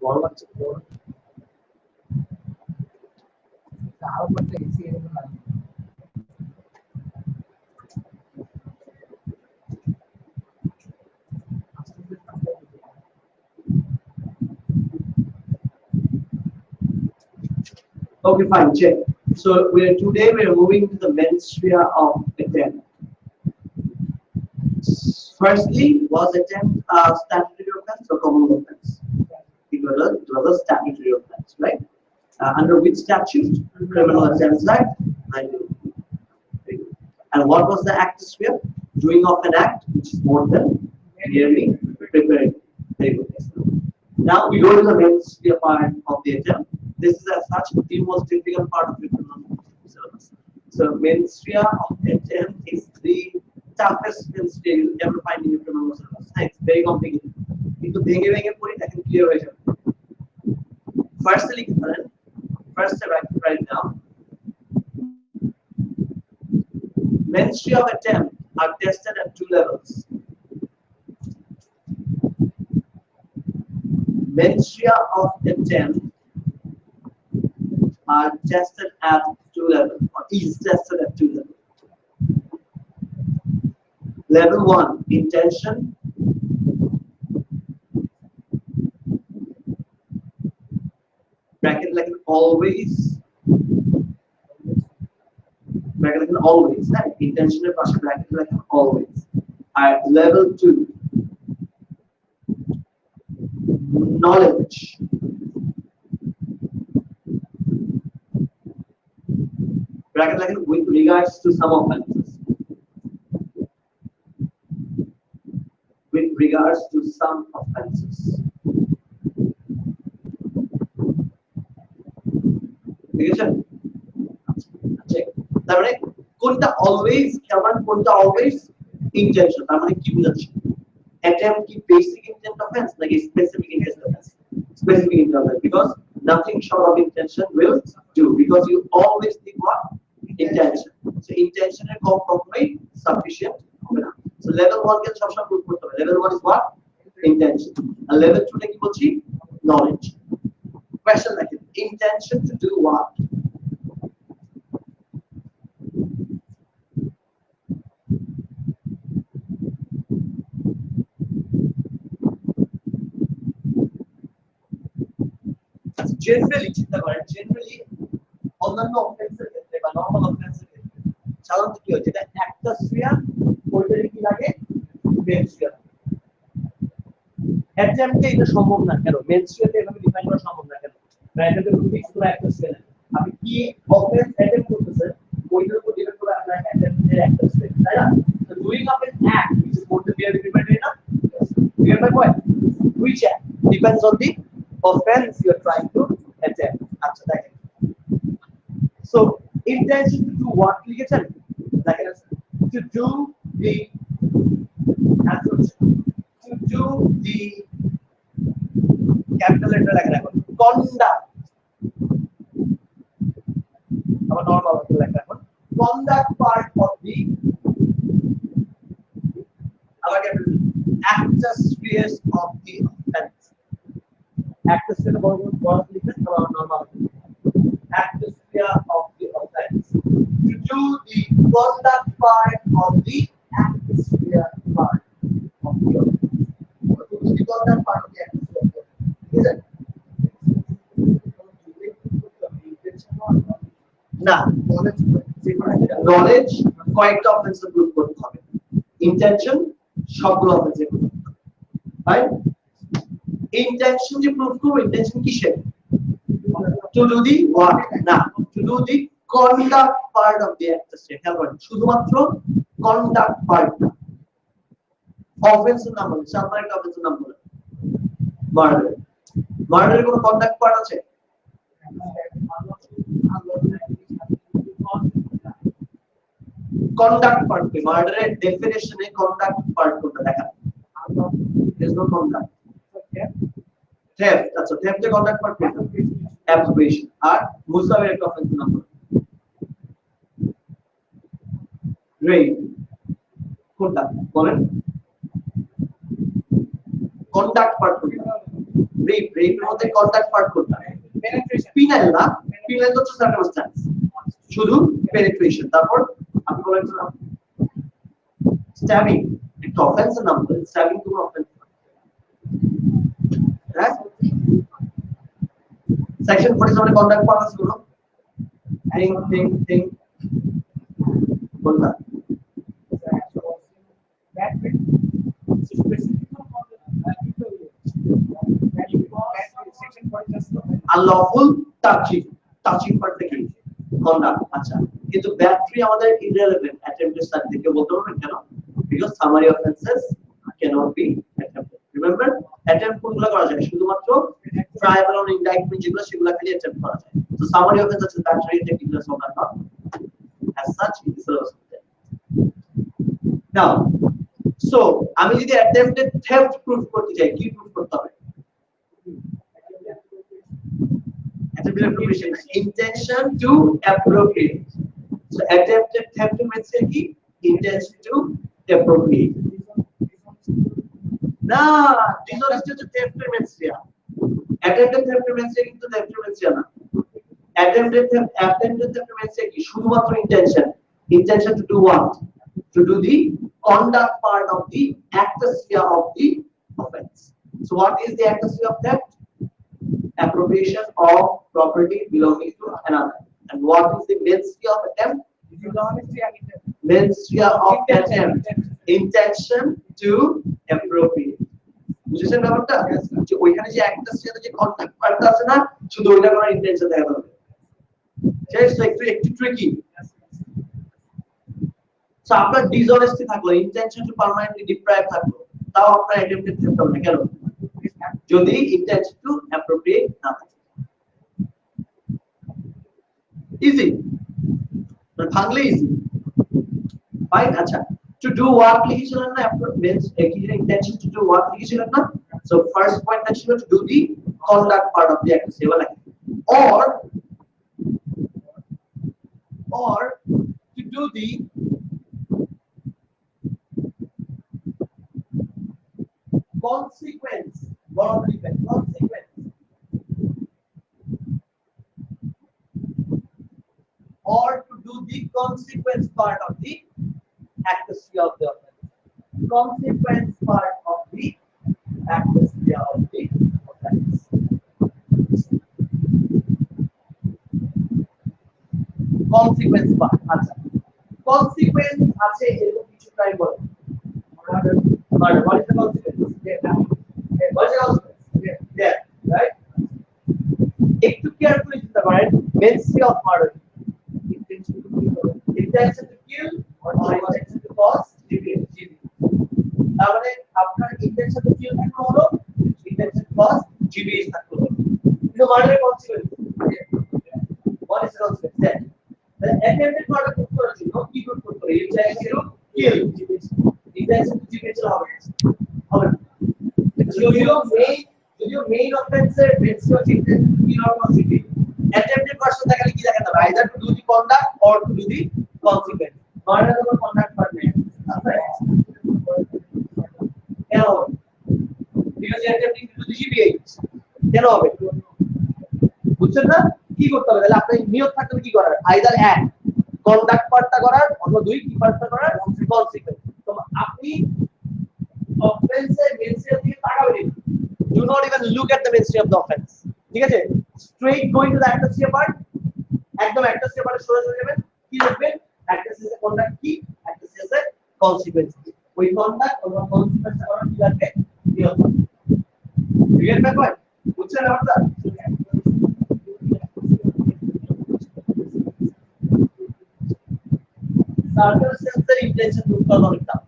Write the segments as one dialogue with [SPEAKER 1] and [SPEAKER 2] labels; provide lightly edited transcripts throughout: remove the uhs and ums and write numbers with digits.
[SPEAKER 1] বড় বাচ্চা বড় আরো করতে গেছি এরকম না
[SPEAKER 2] Okay, fine, check. So today we are moving to the menstria of attempt. Firstly, was attempt a statutory offense or common offense? It was a statutory offense, right? Under which statute? Criminal Offence Act 1982. And what was the act sphere? Doing of an act which is more than merely preparing. Very good. Now we go to the menstria part of the attempt. This is as such the most difficult part of the criminal syllabus. So menstria of attempt is the toughest menstria you ever find in your criminal syllabus. It's very complicated. Into ভেঙে ভেঙে পড়ি এখন clear হয়ে যাবে। Firstly, first write down. Menstria of attempt are tested at two levels. Menstria of attempt are tested at two levels, or is tested at two levels. Level 1, intention. Bracket like an always. Bracket like an always. Right? Intention bracket like an always. At level 2, knowledge. Bracket like with regards to some offenses. With regards to some offenses. Check. তারপরে কোনটা always কেমন কোনটা always intention তার মানে কি বুঝাচ্ছি attempt কি basic intent offense নাকি specific intent offense specific intent offense because nothing short of intention will do because you always need what intention so intention এর কখনোই sufficient হবে না so level 1 কে সবসময় প্রুভ করতে হবে level 1 is what intention and level 2 টা কি বলছি knowledge question like intention to do what generally চিন্তা করেন generally অন্যান্য অফেন্সের ক্ষেত্রে বা নরমাল অফেন্সের ক্ষেত্রে সাধারণত কি হয় যেটা একটা স্ফিয়ার ওইটারে কি লাগে মেন স্ফিয়ার অ্যাটেম্পটে এটা সম্ভব না কেন মেন স্ফিয়ারটা এভাবে ডিফাইন করা সম্ভব না কেন রাইটারতে রুবিক্স পুরো একটা স্ফিয়ার আপনি কি অফেন্স অ্যাটেম্পট করতেছেন ওইটার উপর ডিপেন্ড করে আপনার অ্যাটেম্পটের একটা স্ফিয়ার তাই না so doing of an act which is both the mere dependent enough clear my point which act depends on the offense you are trying to attempt আচ্ছা দেখেন so intention to do what লিখেছেন দেখেন to do the answer to do the capital letter লেখা রাখুন conduct আবার normal লেখা রাখুন conduct part of the আবার capital actus reus of the offense actus এর বড় লিখেন আবার normal actus of the offense to do the conduct part of the actus part of the offense to do the conduct part of the actus is it না knowledge কয়েকটা অফেন্সে group করতে হবে intention সবগুলো অফেন্সে group right intention যে proof করব intention কিসের to do the what না to do the conduct part of the act খেয়াল করেন শুধুমাত্র conduct part না অফেন্স নাম বলে সামনে একটা অফেন্স নাম বলে মার্ডারের কোনো conduct part আছে conduct part কি মার্ডারের ডেফিনিশনে conduct part কোনটা দেখা there is no conduct theft আচ্ছা theft এর conduct part কোনটা abjuration আর মুসাফির একটা অফেন্স নাম্বার rape কোনটা বলেন conduct part কোনটা Rape এর মধ্যে কন্টাক্ট পার্ট কোনটা? Penile না, penile তো হচ্ছে circumstance, শুধু penetration। তারপর আপনি বলেন না stabbing, একটা অফেন্স নাম তো, stabbing তো অফেন্স, রাইট? সেকশন 47 এর কন্টাক্ট পার্ট আছে গুলো, থিং কোনটা? unlawful touching part থেকে conduct, আচ্ছা, কিন্তু ব্যাটারি আমাদের irrelevant attempt এর সাথে থেকে বলতে পারবেন কেন? because summary offenses cannot be attempted. Remember, attempt কোনগুলো করা যায়? শুধুমাত্র trial on indictment যেগুলো সেগুলো খালি attempt করা যায়। So summary offenses আছে battery technical of not as such in the syllabus. Now, so আমি যদি attempted theft proof করতে চাই, কি proof করতে হবে? Attempted appropriation, intention to appropriate. So attempted theft means কি? Intention to appropriate. না, dishonesty to theft means ya. Attempted theft means কিন্তু theft means না। Attempted theft means কি? শুধুমাত্র intention to do what? To do the conduct part of the actus-rea of the offense. So what is the actus-rea of theft? Appropriation of property belonging to another. And what is the main-rea of attempt? Main-rea of attempt. Intention to appropriate. বুঝছেন ব্যাপারটা? যে ওইখানে যে actus-rea যে conduct পার্টটা আছে না, শুধু ওইটা করার ইন্টেনশন দেখাতে হবে। জাস্ট একটু ট্রিকি। So আপনার dishonesty থাকলো, intention to permanently deprive থাকলো, তাও আপনার attempted theft হবে না কেন? যদি intention to appropriate না থাকে। Easy, ভাঙলে easy, fine। আচ্ছা, to do what লিখেছিলেন না, means intention to do what লিখেছিলেন না? So first point ছিল to do the conduct part of the act, সেবা লাগে, or to do the consequence, or to do the consequence part of the actus-rea of the offense. Consequence part of the actus-rea of the offense. Consequence part, আচ্ছা, consequence আছে এরকম কিছু try করো। What is the consequence? What is the consequence? Yeah, right? একটু carefully চিন্তা করেন, main-rea of murder, intention to kill or intention to cause GBH. তার মানে আপনার intention to kill থাকলে হলো, intention to cause GBH থাকলে হলো, কিন্তু murder consequence, what is the consequence? Then the attempted murder proof করার জন্য কি proof করতে হবে? Intention to kill, intention to GBH হবে না। যদিও main offense এর main-rea হচ্ছে intention to kill or cause GBH, attempted version দেখালে কি দেখাতে হবে? Either to do the conduct or to do the consequence. Murder কোনো conduct part নেই, কেন? Because attempting to do the GBH, কেন হবে? বুঝছেন না? কি করতে হবে? তাহলে আপনার নিয়ত থাকতে হবে কি করার? Either এক conduct পার্টটা করার, অথবা দুই কি পার্টটা করার? consequence. তো আপনি offense এর main-rea দিকে তাকাবেন, do not even look at the main-rea of the offense, ঠিক আছে? Straight going to the actus-rea part, একদম actus-rea part সরে যাবেন, কি লিখবেন? actus-rea conduct কি, actus-rea consequence কি, ওই conduct অথবা consequence করার কি লাগবে? নিয়ত। ক্লিয়ার ব্যাপার? বুঝছেন ব্যাপারটা? circumstance এর intention proof করা অনেক tough।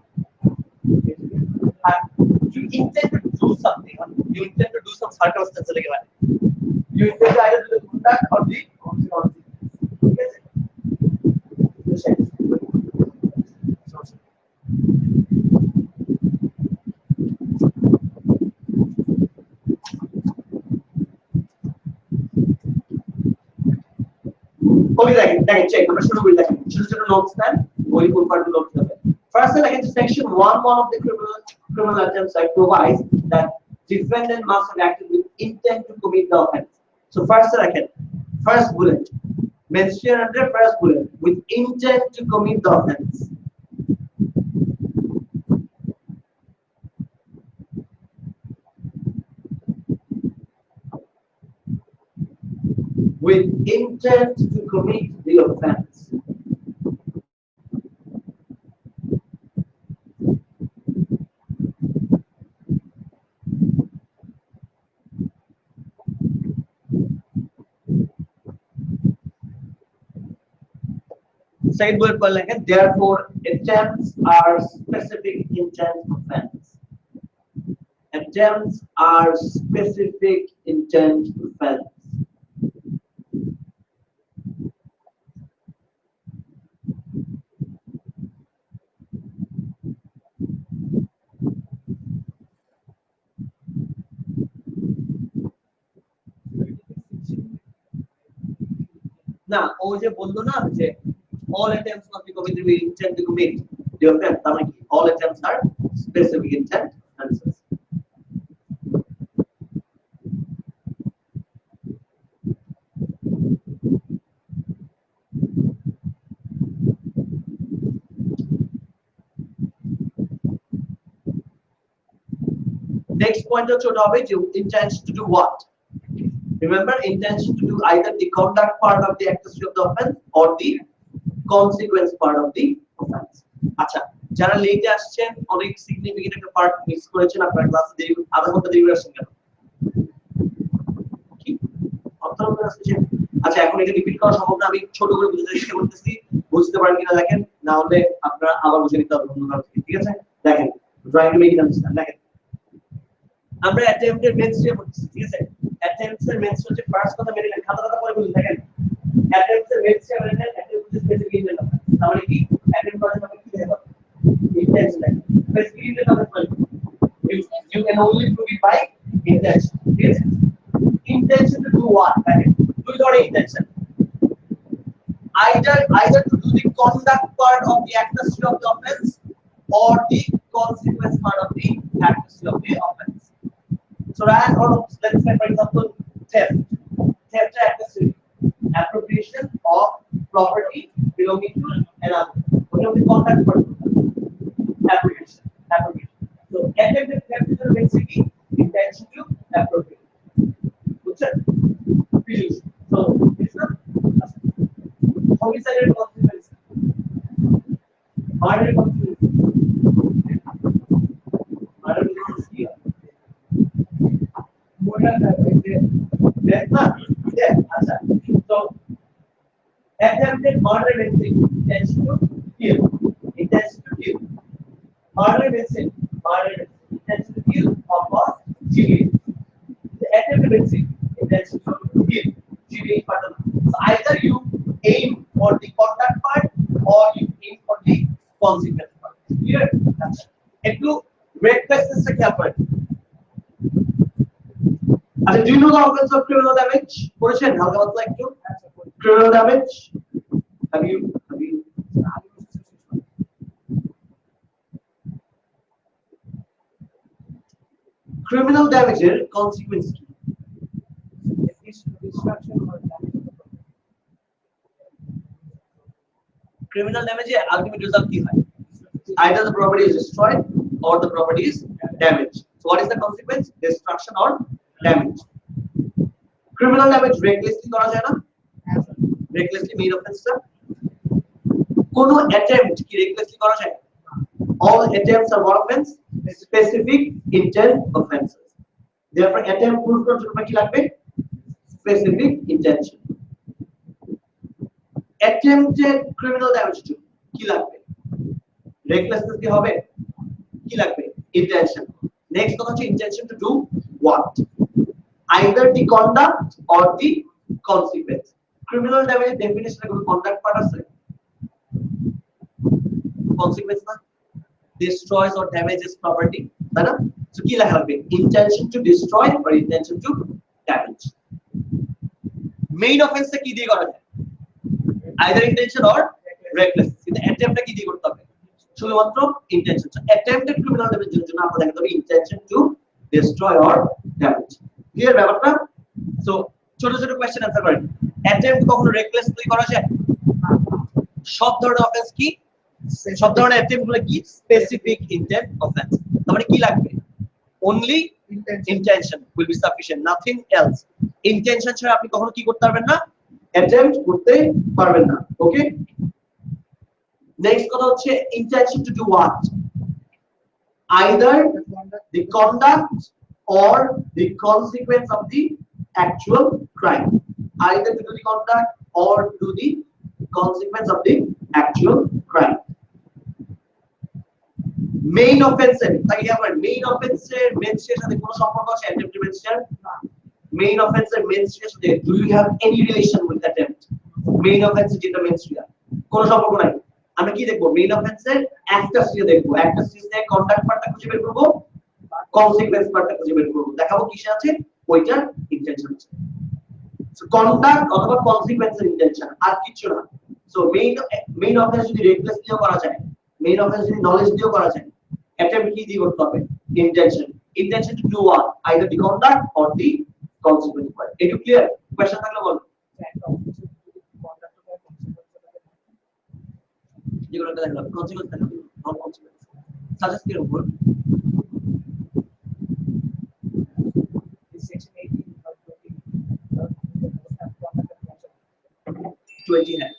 [SPEAKER 2] You intend to do something, you intend to do some circumstance like that. You intend to either do the conduct or the consequence. Okay? Okay, দেখেন চেক, আমরা শুরু করি। দেখেন ছোট ছোট নোটস দেন, ওই কোন পার্টগুলো লিখতে হবে। First, like section 1 of the criminal attempts act provides that defendant must have acted with intend to commit the offense. So first second, first bullet. Mention under first bullet with intent to commit the offense. With intent to commit the offense. Second bullet point like therefore attempts are specific intent offense. Attempts are specific intent offense. না ও যে বললো না যে all attempts must be committed with intent to commit the offense তার মানে কি all attempts are specific intent offenses. Next point হচ্ছে ওটা হবে যে intention to do what? Remember, intention to do either the conduct part of the accessory of the offense or the consequence part of the offense. আচ্ছা যারা লেটে আসছেন অনেক significant একটা পার্ট মিস করেছেন আপনারা ক্লাসে দেরি আধা ঘন্টা দেরি আসছেন কেন কি অন্তর করে আসছেন আচ্ছা এখন এটা রিপিট করা সম্ভব না আমি ছোট করে বুঝাতে চেষ্টা করতেছি বুঝতে পারেন কিনা দেখেন না হলে আপনারা আবার বুঝে নিতে হবে অন্য কারো থেকে ঠিক আছে দেখেন try to make it understand দেখেন আমরা অ্যাটেম্পটের মেন স্টেপ হচ্ছে ঠিক আছে attempts এর মেন হচ্ছে ফার্স্ট কথা মেরে নেন খাতা খাতা পরে বলুন দেখেন attempts এর মেন স্টেপ মেরে নেন attempts এর স্পেসিফিক ইন্টেন্ট তাহলে কি attempt করার সময় কি দেব intention স্পেসিফিক ইন্টেন্ট হবে you can only prove it by intention yes intention to do what দেখেন do your intention either to do the conduct part of the accessory of the offense or the consequence part of the accessory of the offense. So as or let's say for example theft accessory appropriation of property belonging to another. What is the conduct part? Appropriation. So attempted theft is basically intention to appropriate. Good sir. So it's not homicide consequence. Murder consequence. Murder is here. So attempted murder means intention to kill. Intention to kill. Murder means intention to kill or cause GBH. The attempted means intention to kill. GBH part. So either you aim for the conduct part or you aim for the consequence part. Clear? একটু red faces টা খেয়াল করেন আচ্ছা do you know the offense of criminal damage পড়েছেন হালকা পাতলা একটু criminal damage have you criminal damage এর consequence কি destruction or damage criminal damage এর ultimate result কি হয় either the property is destroyed or the property is damaged so what is the consequence destruction or damage criminal damage recklessly করা যায় না recklessly made offense টা কোন attempt কি recklessly করা যায় all attempts are what offense specific intent offenses therefore attempt proof করার জন্য কি লাগবে specific intention attempted criminal damage to কি লাগবে recklessness কি হবে কি লাগবে intention next কথা হচ্ছে intention to do what either the conduct or the consequence criminal damage definition এর কোনো conduct part আছে consequence না destroys or damages property তাই না so কি লেখা হবে intention to destroy or intention to damage main offense টা কি দিয়ে করা যায় either intention or recklessness কিন্তু attempt টা কি দিয়ে করতে হবে শুধুমাত্র intention so attempted criminal damage এর জন্য আমরা দেখাতে হবে intention to destroy or damage clear ব্যাপারটা? সো ছোট ছোট কোশ্চেন অ্যানসার করেন। অ্যাটেম্প্ট কখনো রেকলেসলি করা যায়? সব ধরনের অফেন্স কি? সব ধরনের অ্যাটেম্প্ট গুলো কি? Specific intent offence. তার মানে কি লাগবে? only intention will be sufficient, nothing else. intention ছাড়া আপনি কখনো কি করতে পারবেন না? attempt করতে পারবেন না। ওকে, নেক্সট কথা হচ্ছে intention to do what? Either the conduct or the consequence of the actual crime. Either to do the conduct or to do the consequence of the actual crime. Main অফেন্সের তাই আমরা main অফেন্সের মেনস্ট্রির সাথে কোনো সম্পর্ক আছে অ্যাটেম্পট মেনস্ট্রির? মেইন অফেন্সের মেনস্ট্রির সাথে do you have any relation with attempt? Main অফেন্সের যেটা মেনস্ট্রি কোনো সম্পর্ক নাই। আমরা কি দেখবো? মেইন অফেন্সের একটা স্ট্রি দেখবো, একটা স্ট্রিতে কন্ডাক্ট পার্টটা খুঁজে বের করব, কনসিকোয়েন্স পার্টটা খুঁজে বের করব, দেখাবো কিসে আছে ওইটার ইন্টেনশন আছে। সো কন্ডাক্ট অথবা কনসিকোয়েন্সের ইন্টেনশন আর কিছু না। সো মেইন অফেন্স যদি রেকলেসলিও করা যায়, মেইন অফেন্স যদি নলেজ দিয়েও করা যায়, attempt কি দিয়ে করতে হবে? intention to do what? Either the conduct or the consequence. Is it clear? Question থাকলে বলো। যেগুলো দেখলাম consequence থাকলে non consequence suggest কি উপর section 18 of 20 है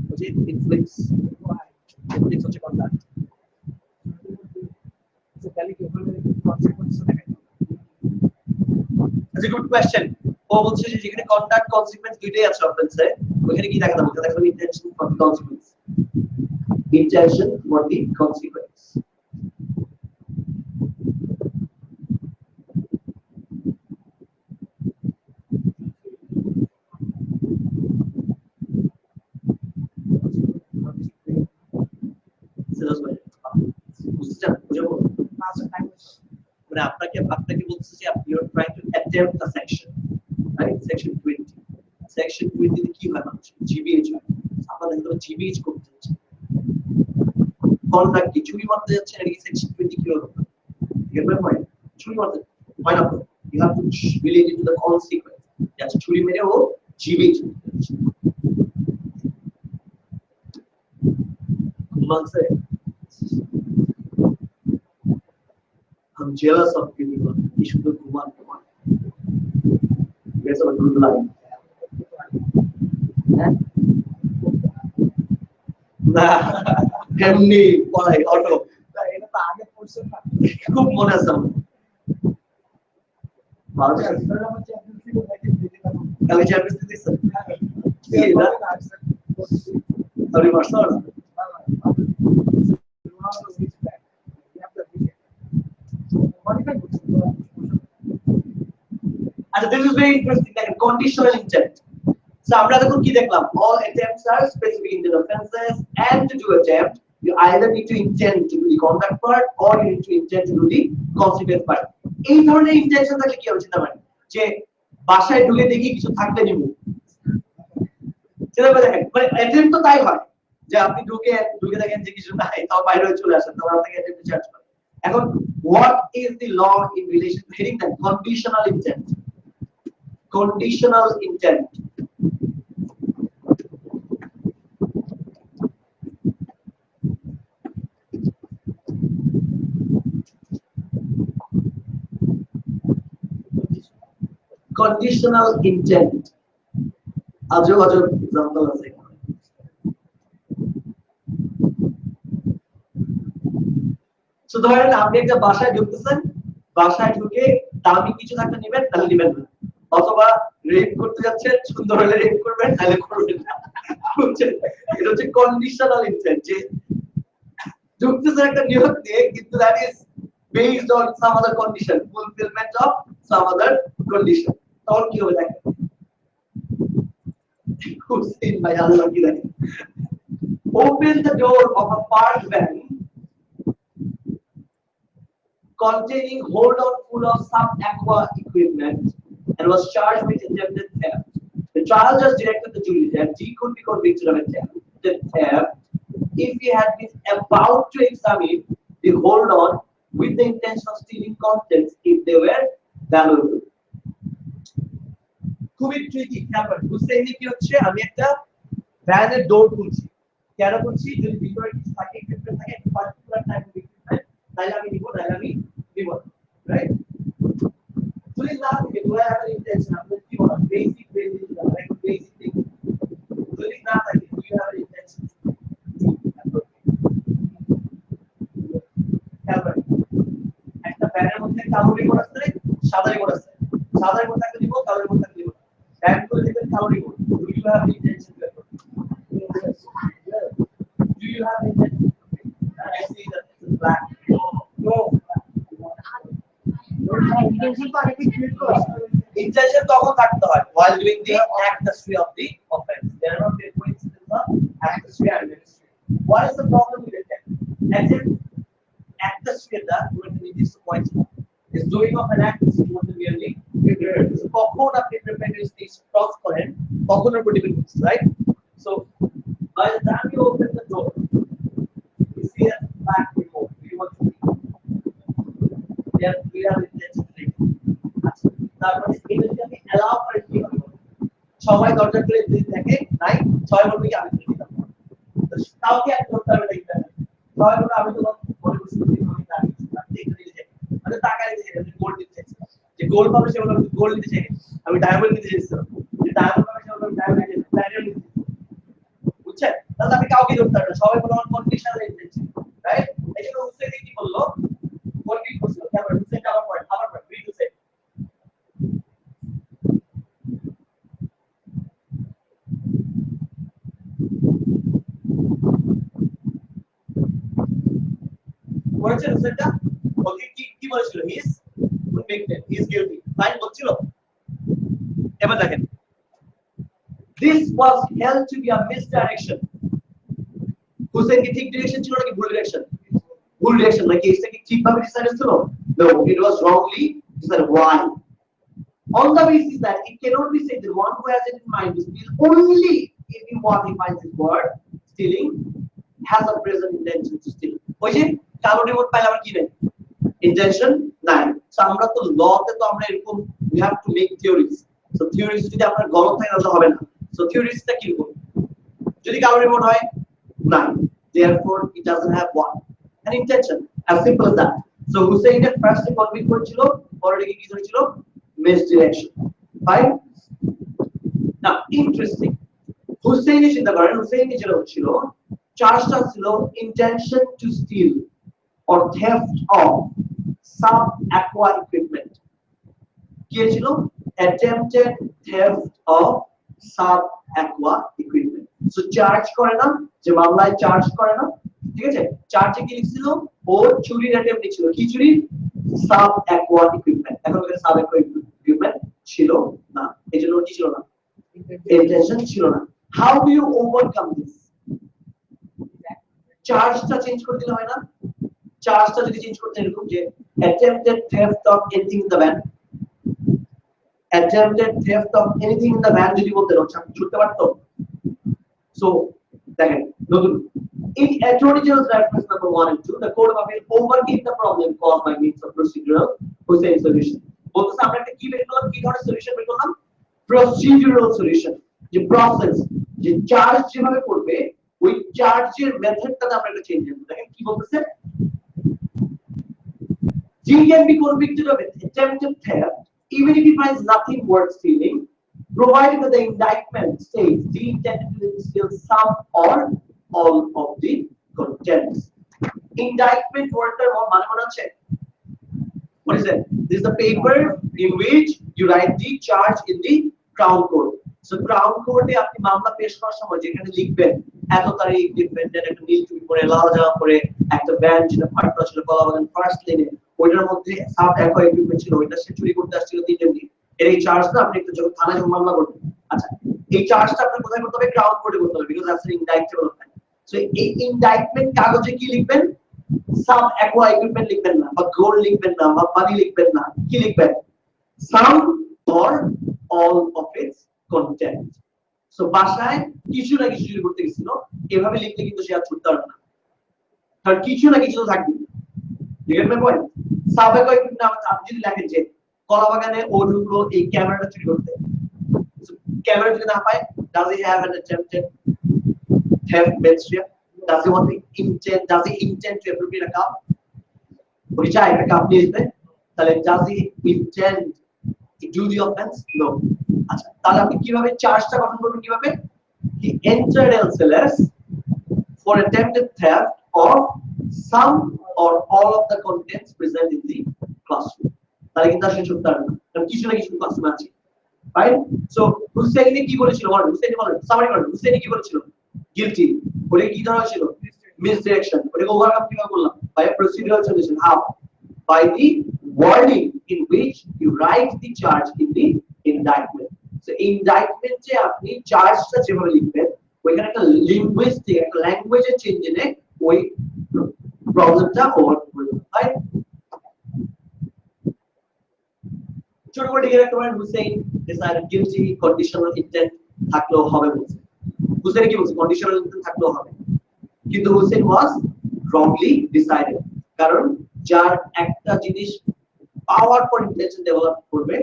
[SPEAKER 2] मुझे influence হচ্ছে conduct। That's a good question. ও বলছে যে যেখানে কন্ডাক্ট কনসিকোয়েন্স দুইটাই আছে অফেন্সে, ওখানে কি দেখাতে হবে? দেখাতে হবে intention for the consequence. Intention for the consequence. Serious ভাই বুঝছেন? বুঝাবো মানে আপনাকে বলছে যে আপনি are trying to attempt a section, right? Section 20 section 20 তে কি হয়? মানুষ জিবিএইচ হয়। আপনাদের তো জিবিএইচ করতে হচ্ছে, কন্ডাক্ট কি চুরি মারতে যাচ্ছে নাকি সেকশন 20 কি হলো? এরপর হয় চুরি মারতে হয় না, you have to relate it to the consequence. Just চুরি মেরে ও জিবিএইচ করতে হচ্ছে। মানছে I'm jealous of you. You should do one. Guess what good life. না এমনি পড়াই অটো এটা তো আগে পড়ছেন না, খুব মনে আছে আমার। ভালো আছে কালকে চ্যাম্পিয়ন্স লিগ দিছেন কি না? আরে master And this is very interesting, like conditional intent. So আমরা দেখুন কি দেখলাম, all attempts are specific intent offenses, and to do attempt you either need to intend to do the conduct part or you need to intend to do the consequence part. এই ধরনের intention থাকলে কি হবে চিন্তা করেন, যে বাসায় ঢুকে দেখি কিছু থাকতে নিব, সেটা দেখেন মানে attempt তো তাই হয় যে আপনি ঢুকে দেখেন যে কিছু নাই, তাও বাইরে চলে আসেন, তখন আপনাকে attempt চার্জ করে। এখন what is the law in relation to heading that conditional intent? Conditional intent. Conditional intent. আজব এক্সাম্পল আছে। তো ধরেন আপনি একটা বাসায় ঢুকতেছেন, বাসায় ঢুকে দামি কিছু থাকতে নেবেন, তাহলে নেবেন না, অথবা রেপ করতে যাচ্ছেন, সুন্দর হলে রেপ করবেন, তাহলে করবেন না। এটা হচ্ছে কন্ডিশনাল ইন্টেন্ট, যে ঢুকতেছেন একটা নিয়ত দিয়ে, কিন্তু that is based on some other condition, fulfilment of some other condition. তখন কি হবে দেখেন, হুসেন ভাই আল্লাহ কি দেখেন, open the door of a parked van containing hold on full of some aqua equipment and was charged with attempted theft. The trial judge directed the jury that he could be convicted of attempted theft if he had been about to examine the hold on with the intention of stealing contents if they were valuable. খুবই tricky. খেয়াল করেন হুসেইনি কি হচ্ছে, আমি একটা ভ্যানের ডোর খুলছি। কেন খুলছি? যদি ভিতরে কিছু থাকে, ইকুইপমেন্ট থাকে, পার্টিকুলার টাইপ অফ ইকুইপমেন্ট, তাহলে আমি নিব, নাহলে আমি নিব না, রাইট? যদি না থাকে, do I have an intention? আপনি কি বলেন? Basic like basic thing. যদি না থাকে, do you have an intention? খেয়াল করেন একটা ভ্যানের মধ্যে কালো রিমোট আছে, সাদা রিমোট আছে। সাদা রিমোট থাকলে দিব, কালো রিমোট থাকলে দিব। ভ্যান করে দেখবেন কালো remote. Do you have the intention to approve? Do you have the intention? I see that it's black. No. Intention তখন থাকতে হয় while doing the accessory of the offense. There are no coincidences of accessory and ministry. What is the problem with it? Accessory that going to be this point is doing of an act is more than merely prepared. So কখন আপনি preparedness these cross করেন কখন এর উপর depend করছে, right? So by the time you open the door, you see a black remote. You want to we have intention to আচ্ছা তারপরে এটাকে আমি allow করে কি হবে, সবাই দরজা খুলে দিয়ে থাকে নাই, ছয় বলবে কি আমি খুলে দিলাম, তো কাউকে এক করতে হবে না, এটা ছয় বলবে আমি তো বলে বুঝতে আমি তার দেখতে দিতে চাই, মানে টাকা দিতে চাই, আমি গোল্ড দিতে চাই, যে গোল্ড পাবে সে বলবে গোল্ড দিতে চাই, আমি ডায়মন্ড দিতে চাইছিলাম, যে ডায়মন্ড পাবে সে বলবে ডায়মন্ড দিতে চাই, প্ল্যাটিনাম দিতে চাই, বুঝছেন? তাহলে আমি কাউকে ধরতে পারবো না, সবাই বলে আমার কন্ডিশনাল ইন্টেনশন, রাইট? এই জন্য হুসেইন কি বললো, কন্ডিশন করছিল, কেমন হুসেইন আবার পয়েন্ট রিড হুসেইন বলেছেন হুসেইনটা ওকে কি বলেছিল, he is convicted, he is guilty, fine বলছিল। এবার দেখেন this was held to be a misdirection. Hussain কি ঠিক ডিরেকশন ছিল নাকি ভুল ডিরেকশন? ভুল ডিরেকশন, নাকি এটা কি ঠিকভাবে ডিসাইড ছিল? No, it was wrongly decided. Why? On the basis that it cannot be said that one who has it in mind to steal only if what he finds is worth stealing has a present intention to steal. ওই যে কালো remote পাইলে আবার কি নেই, intention নাই। So আমরা তো লতে তো আমরা এরকম we have to make theories. So theories যদি আপনার গলত থাকে তাহলে হবে না। So theoriesটা কি রকম, যদি কালো রিমোট হয় নাই, therefore it doesn't have what, an intention, as simple as that. So Hussein first convict করেছিল, পরে কি হয়েছিল, misdirection, fine. Now interesting, Hussein চিন্তা করেন, Hussein যেটা হচ্ছিল চার্জটা ছিল intention to steal or theft of some aqua equipment, কি ছিল, attempted theft of some aqua equipment. So charge করে না, যে মামলায় চার্জ করে না, ঠিক আছে, চার্জে কি লিখছিল, ও চুরির অ্যাটেম্প্ট ছিল, কি চুরি, সাব অ্যাকোয়া ইকুইপমেন্ট, এখন ওখানে সাব অ্যাকোয়া ইকুইপমেন্ট ছিল না, এজন্য কি ছিল না, ইন্টেনশন ছিল না। How do you overcome this? চার্জটা চেঞ্জ করে দিলে হয় না? চার্জটা যদি চেঞ্জ করতে এরকম যে attempted theft of anything in the van, attempted theft of anything in the van যদি বলতে ছুটতে পারতো। So দেখেন নতুন in Attorney General's reference number 1 and 2, the Court of Appeal overcame the problem caused by means of procedural Hussein solution. বলতে আমরা একটা কি বের করলাম, কি ধরনের সলিউশন বের করলাম, procedural solution, যে প্রসেস, যে চার্জ যেভাবে করবে ওই চার্জের মেথডটাতে আমরা একটা চেঞ্জ করব। দেখেন কি বলতেছে, he can be convicted of attempted theft even if he finds nothing worth stealing, provided that the indictment states he intended to steal some or all of the contents. Indictment wordটার মানে মনে হচ্ছে, what is it? This is the paper in which you write the charge in the Crown Court. So Crown Court এ আপনি মামলা পেশ করার সময় যেখানে লিখবেন এত তারিখ ডিফেন্ডেন্ট একটা নীল টুপি পরে লাল জামা পরে একটা ব্যান্ড যেটা ফাটা ছিল গলা বাঁধানো ফার্স্ট লাইনে, ওইটার মধ্যে সাব অ্যাকোয়া ইকুইপমেন্ট ছিল, ওইটা সে চুরি করতে আসছিল তিনজন দিয়ে, এর এই চার্জটা আপনি একটা যখন থানায় যখন মামলা করবেন, আচ্ছা এই চার্জটা আপনি কোথায় করতে হবে, ক্রাউন কোর্টে করতে হবে, বিকজ দ্যাটস ইনডাইক্টেবল অফেন্স। সো এই ইনডাইটমেন্ট কাগজে কি লিখবেন, সাব অ্যাকোয়া ইকুইপমেন্ট লিখবেন না, বা গোল্ড লিখবেন না, বা পানি লিখবেন না, কি লিখবেন, some or all of its content. So বাসায় কিছু না কিছু চুরি করতে গেছিল, এভাবে লিখলে কিন্তু সে আর ছুটতে পারবে না, কারণ কিছু না কিছু তো থাকবে। ঠিক আছে পয়েন্ট, সাব অ্যাকোয়া ইকুইপমেন্ট আপনি যদি লেখেন যে কলা বাগানে ও ঢুকলো এই ক্যামেরাটা চুরি করতে। ক্যামেরা যদি না পায়, does he have an attempted theft menstruation? Does he want to intend? Does he intend to appropriate a cup? ওই চাই একটা কাপ নিয়ে যেতে, তাহলে does he intend to do the offense? No. আচ্ছা, তাহলে আপনি কিভাবে চার্জটা গঠন করবেন কিভাবে? He entered LCLS for attempted theft of some or all of the contents present in the classroom. তাহলে কিন্তু আসলে সত্য না, কারণ কিছু না কিছু ক্লাসরুমে আছে, রাইট? সো হুসেইনি কি বলেছিল বলেন, হুসেইনি বলেন, সামারি করেন, হুসেইনি কি বলেছিল? গিলটি। ওটা কি ধরা হয়েছিল? মিসডিরেকশন। ওটাকে ওভারকাম কিভাবে করলাম? By a procedural solution. How? By the wording in which you write the charge in the indictment. So indictment যে আপনি চার্জটা যেভাবে লিখবেন, ওইখানে একটা লিঙ্গুইস্টিক একটা ল্যাঙ্গুয়েজের চেঞ্জ এনে ওই প্রবলেমটা ওভারকাম করবেন, রাইট? ছোট করে লিখে রাখতে পারেন Hussain decided guilty, conditional intent থাকলেও হবে বলছে। হুসেইন কি বলছে? কন্ডিশনাল ইন্টেন্ট থাকলেও হবে, কিন্তু হুসেইন ওয়াজ রংলি ডিসাইডেড, কারণ যার একটা জিনিস পাওয়ার পর ইন্টেনশন ডেভেলপ করবে,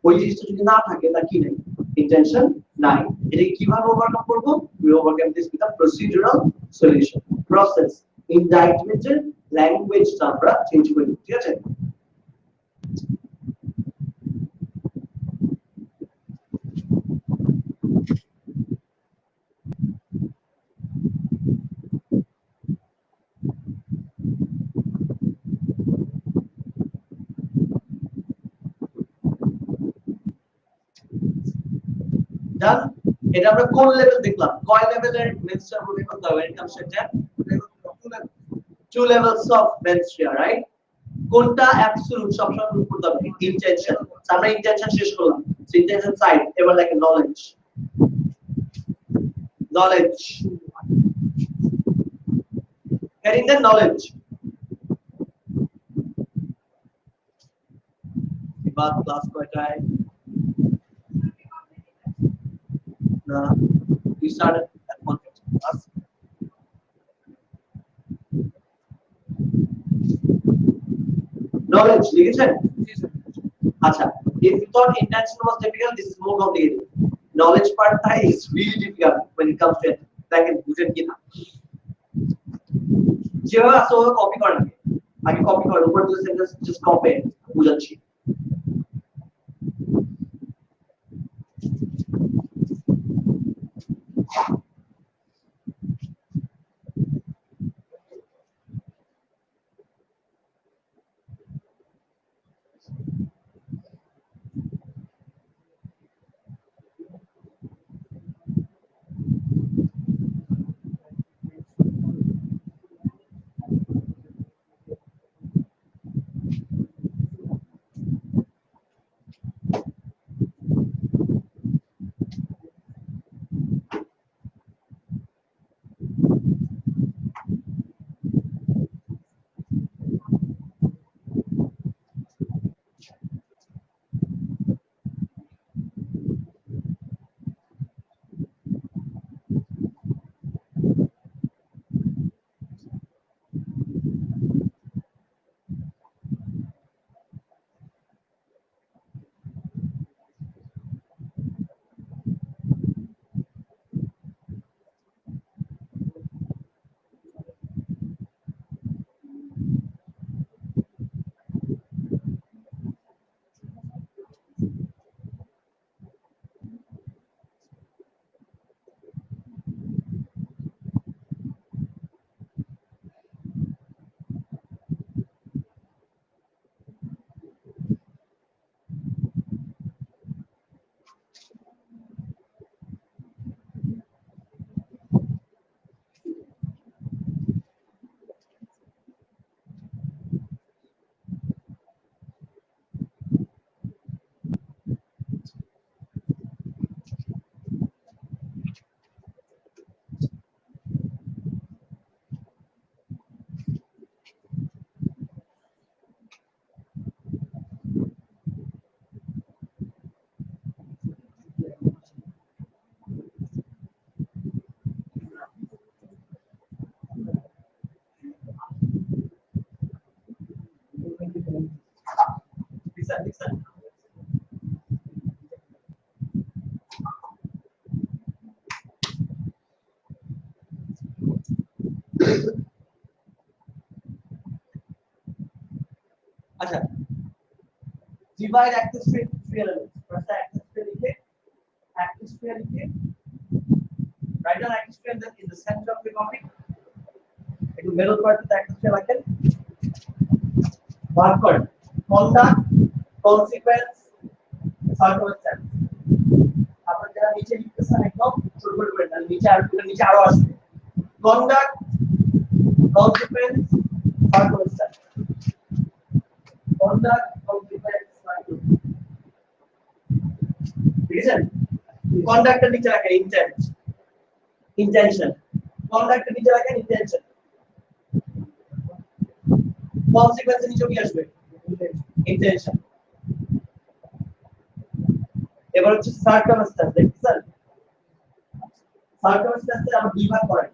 [SPEAKER 2] ওই জিনিসটা যদি না থাকে তার কি নাই? ইন্টেনশন নাই। এটা কিভাবে ওভারকাম করব? We overcome this with a procedural solution process. ইনডাইটমেন্টের ল্যাঙ্গুয়েজটা আমরা চেঞ্জ করে দিই, ঠিক আছে? ডান। এটা আমরা কোন লেভেল দেখলাম? কয় লেভেলের মেনস্ট্রুয়া প্রুফ করতে হবে? এটা আমরা সেটা two levels of menstruation, right? কোনটা অ্যাবসলিউট সবসময় প্রুফ করতে হবে? ইন্টেনশন। আমরা ইন্টেনশন শেষ করলাম। ইন্টেনশন সাইড, এবার লাগে knowledge. Knowledge, getting the knowledge. এবার ক্লাস কয়টায়? না, we started at 1:50 class. Knowledge লিখেছেন? আচ্ছা, if you thought intention was difficult, this is more complicated. Knowledge part is really difficult when it comes to it. দেখেন বুঝেন কিনা? যেভাবে আসো কপি করেন, আগে কপি করেন, উপর দুটো সেন্টেন্স জাস্ট কপি বুঝাচ্ছি। Listen. divide active string into three elements. First active string লিখে write down active string that in the center of the copy. একটু middle part of the active string রাখেন। Mark করেন conduct, consequence, circumstance. আপনারা যারা নিচে লিখতেছেন একদম ছোট করে বলেন, তাহলে নিচে আরো আসবে। Conduct, consequence, circumstance. Conduct, consequence, circumstance. Listen. Conduct এর নিচে রাখেন intent, intention. Conduct এর নিচে রাখেন intention. Consequence এর নিচে কি আসবে? Intention. এবার হচ্ছে circumstance, দেখছেন? Circumstance এর আমরা দুই ভাগ করেন।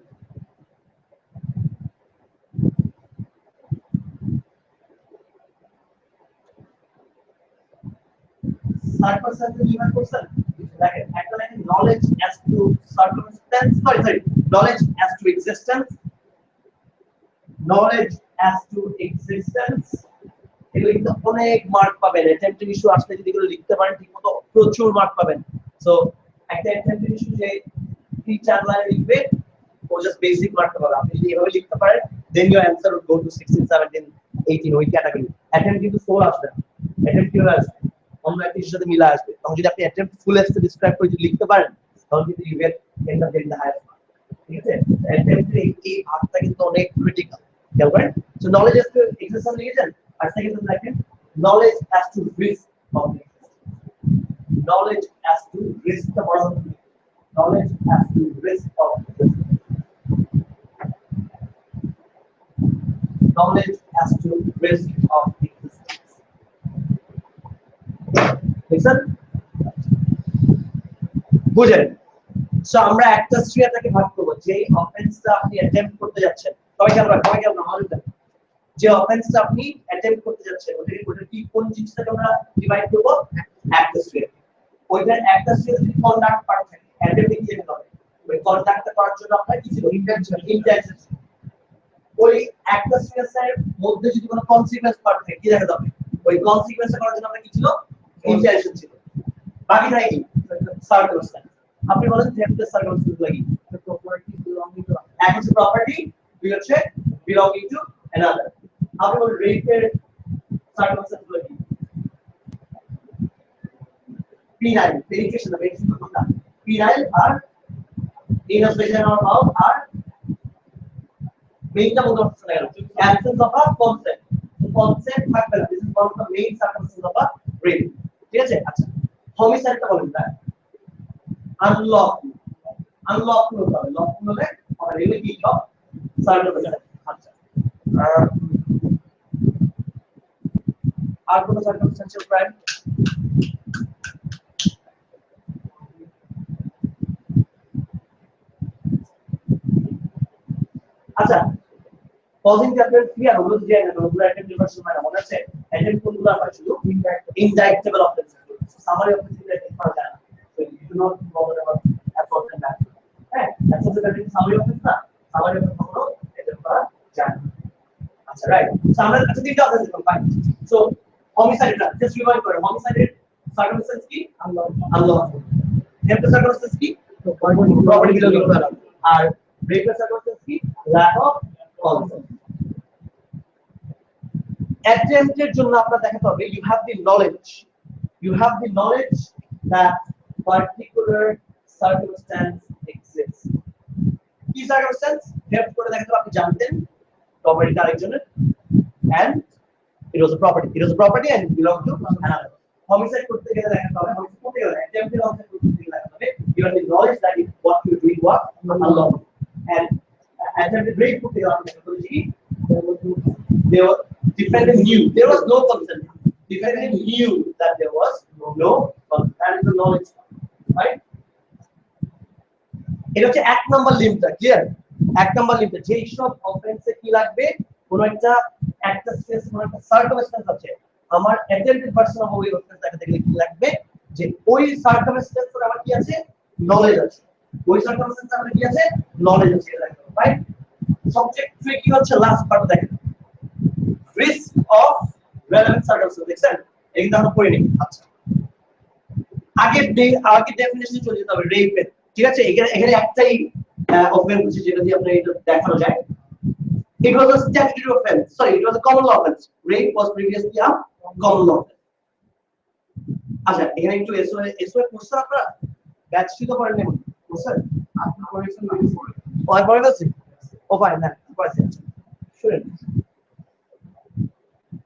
[SPEAKER 2] Circumstance এর দুই ভাগ করছেন। দেখেন একটা লাইনে knowledge as to circumstance, knowledge as to existence, knowledge as to existence. এগুলো কিন্তু অনেক মার্ক পাবেন, অ্যাটেম্পটিভ ইস্যু আসলে যদি এগুলো লিখতে পারেন ঠিকমতো প্রচুর মার্ক পাবেন। সো একটা অ্যাটেম্পটিভ ইস্যু যে 3-4 লাইনে লিখবে ও জাস্ট বেসিক মার্ক পাবে। আপনি যদি এভাবে লিখতে পারেন then your answer will go to 16, 17, 18 ওই ক্যাটাগরি। অ্যাটেম্পট কিন্তু 4 আসবে না, অ্যাটেম্পট কিভাবে আসবে? অন্য একটা ইস্যুর সাথে মিলে আসবে। তখন যদি আপনি অ্যাটেম্পট ফুল এসে ডিসক্রাইব করে যদি লিখতে পারেন তখন কিন্তু you get end up getting the highest mark. ঠিক আছে, অ্যাটেম্পট এই ভাগটা কিন্তু অনেক ক্রিটিক্যাল। খেয়াল করেন। So knowledge as to existence লিখেছেন, আর সেকেন্ড দেখেন knowledge as to risk of knowledge as to risk the bottom, knowledge as to risk of knowledge as to risk of existence. Listen, বুঝেন? সো আমরা একটা স্ট্রিয়াটাকে ভাগ করব যে অফেন্সটা আপনি অ্যাটেম্প্ট করতে যাচ্ছেন। সবাই খেয়াল রাখবেন আমাদের যে অফেন্সটা আপনি অ্যাটেম্প্ট করতে যাচ্ছেন ওটা কি কোন জিনিসটাকে আমরা ডিভাইড করব? একটা স্ট্রিয়া। ওইটার একটা স্ট্রিয়া যদি কন্ডাক্ট পার্ট থাকে অ্যাটেম্প্ট কি যেতে হবে? ওই কন্ডাক্টটা করার জন্য আপনার কি ছিল? ইন্টেনশন। ওই একটা স্ট্রিয়ার মধ্যে যদি কোনো কনসিকুয়েন্স পার্ট থাকে কি দেখা যাবে? ওই কনসিকুয়েন্সটা করার জন্য আপনার কি ছিল? ইন্টেনশন ছিল। বাকি থাকে কি? সার্কামস্ট্যান্স। আপনি বলেন যে একটা সার্কামস্ট্যান্স লাগি প্রপার্টি বিলংিং টু এক হচ্ছে প্রপার্টি, দুই হচ্ছে বিলংিং টু অ্যানাদার। আপনি বলেন রেটের সার্কামস্ট্যান্স লাগি penile penetration of exit কোনটা? penile R anus vagina or mouth আর মেইনটা বলতে হচ্ছে না absence of a consent থাকবে না। this is one of the main circumstances of a rape. ঠিক আছে? আচ্ছা homicideটা বলেন না unlawful হতে হবে। lawful হলে আমরা রেলে কি সব সার্কামস্ট্যান্স। আচ্ছা আর কোন সার্কামস্ট্যান্সিয়াল ক্রাইম? আচ্ছা পজিং চ্যাপ্টার ক্লিয়ার হলো যে ওগুলো অ্যাটেম্পট ভার্সন মানে মনে আছে অ্যাটেম্পট কোনগুলো হয় শুধু ইনডাইরেক্টেবল অফেন্স সামারি অফেন্স এটা করা যায় না। So you do not bother about a part and that. হ্যাঁ actually that is summary offence না, সামারি অফেন্স হলো এটা করা যায় না। আচ্ছা রাইট। সো আমরা আচ্ছা তিনটা অফেন্স দেখলাম ফাইন। সো হোমিসাইড না জাস্ট রিমাইন্ড করে হোমিসাইডের সার্কামস্ট্যান্স কি? আনলawful। রেপের সার্কামস্ট্যান্স কি? Property belonging to another. আর রেপের সার্কামস্ট্যান্স কি? Lack of consent. Attempted জন্য আপনারা দেখাতে হবে you have the knowledge that particular circumstance exists. কি circumstance? রেফার করে দেখাতে হবে আপনি জানতেন প্রপার্টি আরেকজনের and it was a property and it belonged to another. Homicide করতে গেলে দেখাতে হবে homicide করতে গেলে attempted homicide করতে গেলে দেখাতে হবে you have the knowledge that what you are doing was unlawful. And attempted rape করতে গেলে আপনি দেখাতে হবে কি they were defendant knew there was no consent. Defendant knew that there was no consent. That is the knowledge, right? এটা হচ্ছে এক number লিমিটটা clear. এক নাম্বার লিমিট যে সব অফেন্সে কি লাগবে কোন একটা স্ট্রেস কোন একটা সার্কামস্ট্যান্স আছে আমার অ্যাটেম্পটেড ভার্সন অফ ওই অফেন্স দেখাতে গেলে কি লাগবে যে ওই সার্কামস্ট্যান্স এর আমার কি আছে নলেজ আছে ওই সার্কামস্ট্যান্স আমার কি আছে নলেজ আছে রাইট। সবচেয়ে ট্রিকি হচ্ছে লাস্ট পার্ট দেখেন রিস্ক অফ রেলেভেন্ট সার্কামস্ট্যান্স দেখছেন এগুলো আমরা পড়ে নিই। আচ্ছা, আগে ডেফিনিশনে চলে যেতে হবে রেপের। ঠিক আছে, এখানে একটাই অফেন্স আছে যেটা দিয়ে আমরা এটা দেখানো যায়। It was a statutory offense. Sorry, it was a common law offense. Rape was previously a common law offense. আচ্ছা, এখানে একটু এসও কোর্স আপনারা ব্যাচ শুরু করেন না কোর্স
[SPEAKER 1] আপনি করেছেন না করে
[SPEAKER 2] ওই পরে গেছে ও পারে না পারছে। শুনেন,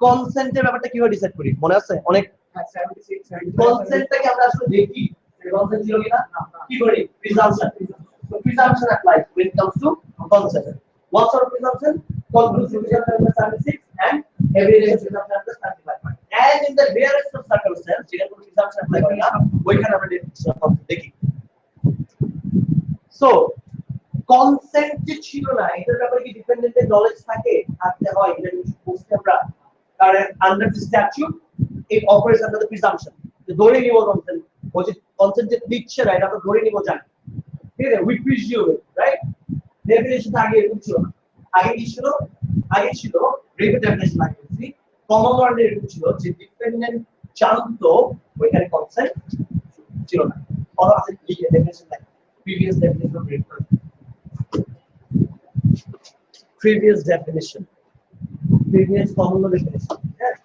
[SPEAKER 2] কনসেন্টের ব্যাপারটা কিভাবে ডিসাইড করি মনে আছে? অনেক
[SPEAKER 1] 76
[SPEAKER 2] কনসেন্টটাকে আমরা আসলে দেখি কনসেন্ট ছিল কিনা কি করি presumption. So presumption applies when it comes to consent. What sort of presumption? Conclusive presumption under 76 and evidence presumption under 75. And in the rarest of circumstances, যেখানে কোনো presumption apply করে না, ওইখানে আমরা definition of consent দেখি। So consent যে ছিল না, এটার ব্যাপারে কি ডিপেন্ডেন্টের নলেজ থাকতে হয়, এটা কিছু বুঝতে আমরা। কারণ under the statute it operates under the presumption. ধরে নিব consent, ওই যে consent যে দিচ্ছে না এটা আমরা ধরে নিব জানি। ঠিক আছে, we presume it, right? Definition আগে এরকম ছিল না। আগে কি ছিল? আগে ছিল রেপের ডেফিনিশন আগে বলছি কমন ওয়ার্ড এরকম ছিল যে ডিপেন্ডেন্ট জানতো ওইখানে কনসেন্ট ছিল না। অর আছে লিখে ডেফিনিশন লাগে previous definition of rape. previous definition, previous common law definition. Yes.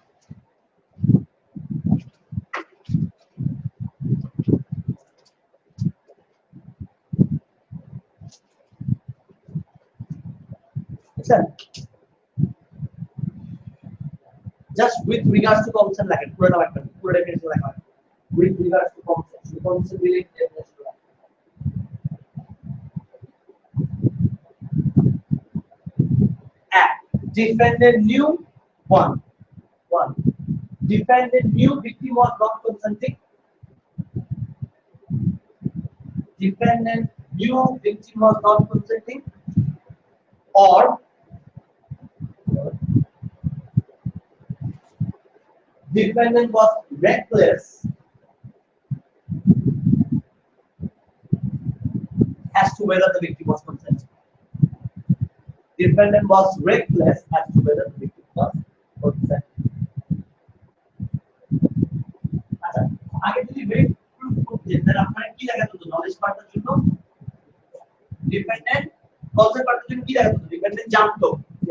[SPEAKER 2] Just with regards to consent like it, pura definition like it. With regards to consent related definition. Defendant knew one. Defendant knew victim was not consenting. Defendant knew victim was not consenting, or defendant was reckless as to whether the victim was consenting. Defendant was reckless as to whether the victim was consenting. আচ্ছা, আগে যদি rape proof করতে তাহলে আপনারা কি দেখাতে হতো? Knowledge পার্টের জন্য ডিপেন্ডেন্ট, কনসেন্ট পার্টের জন্য কি দেখাতে হতো? ডিপেন্ডেন্ট জানতো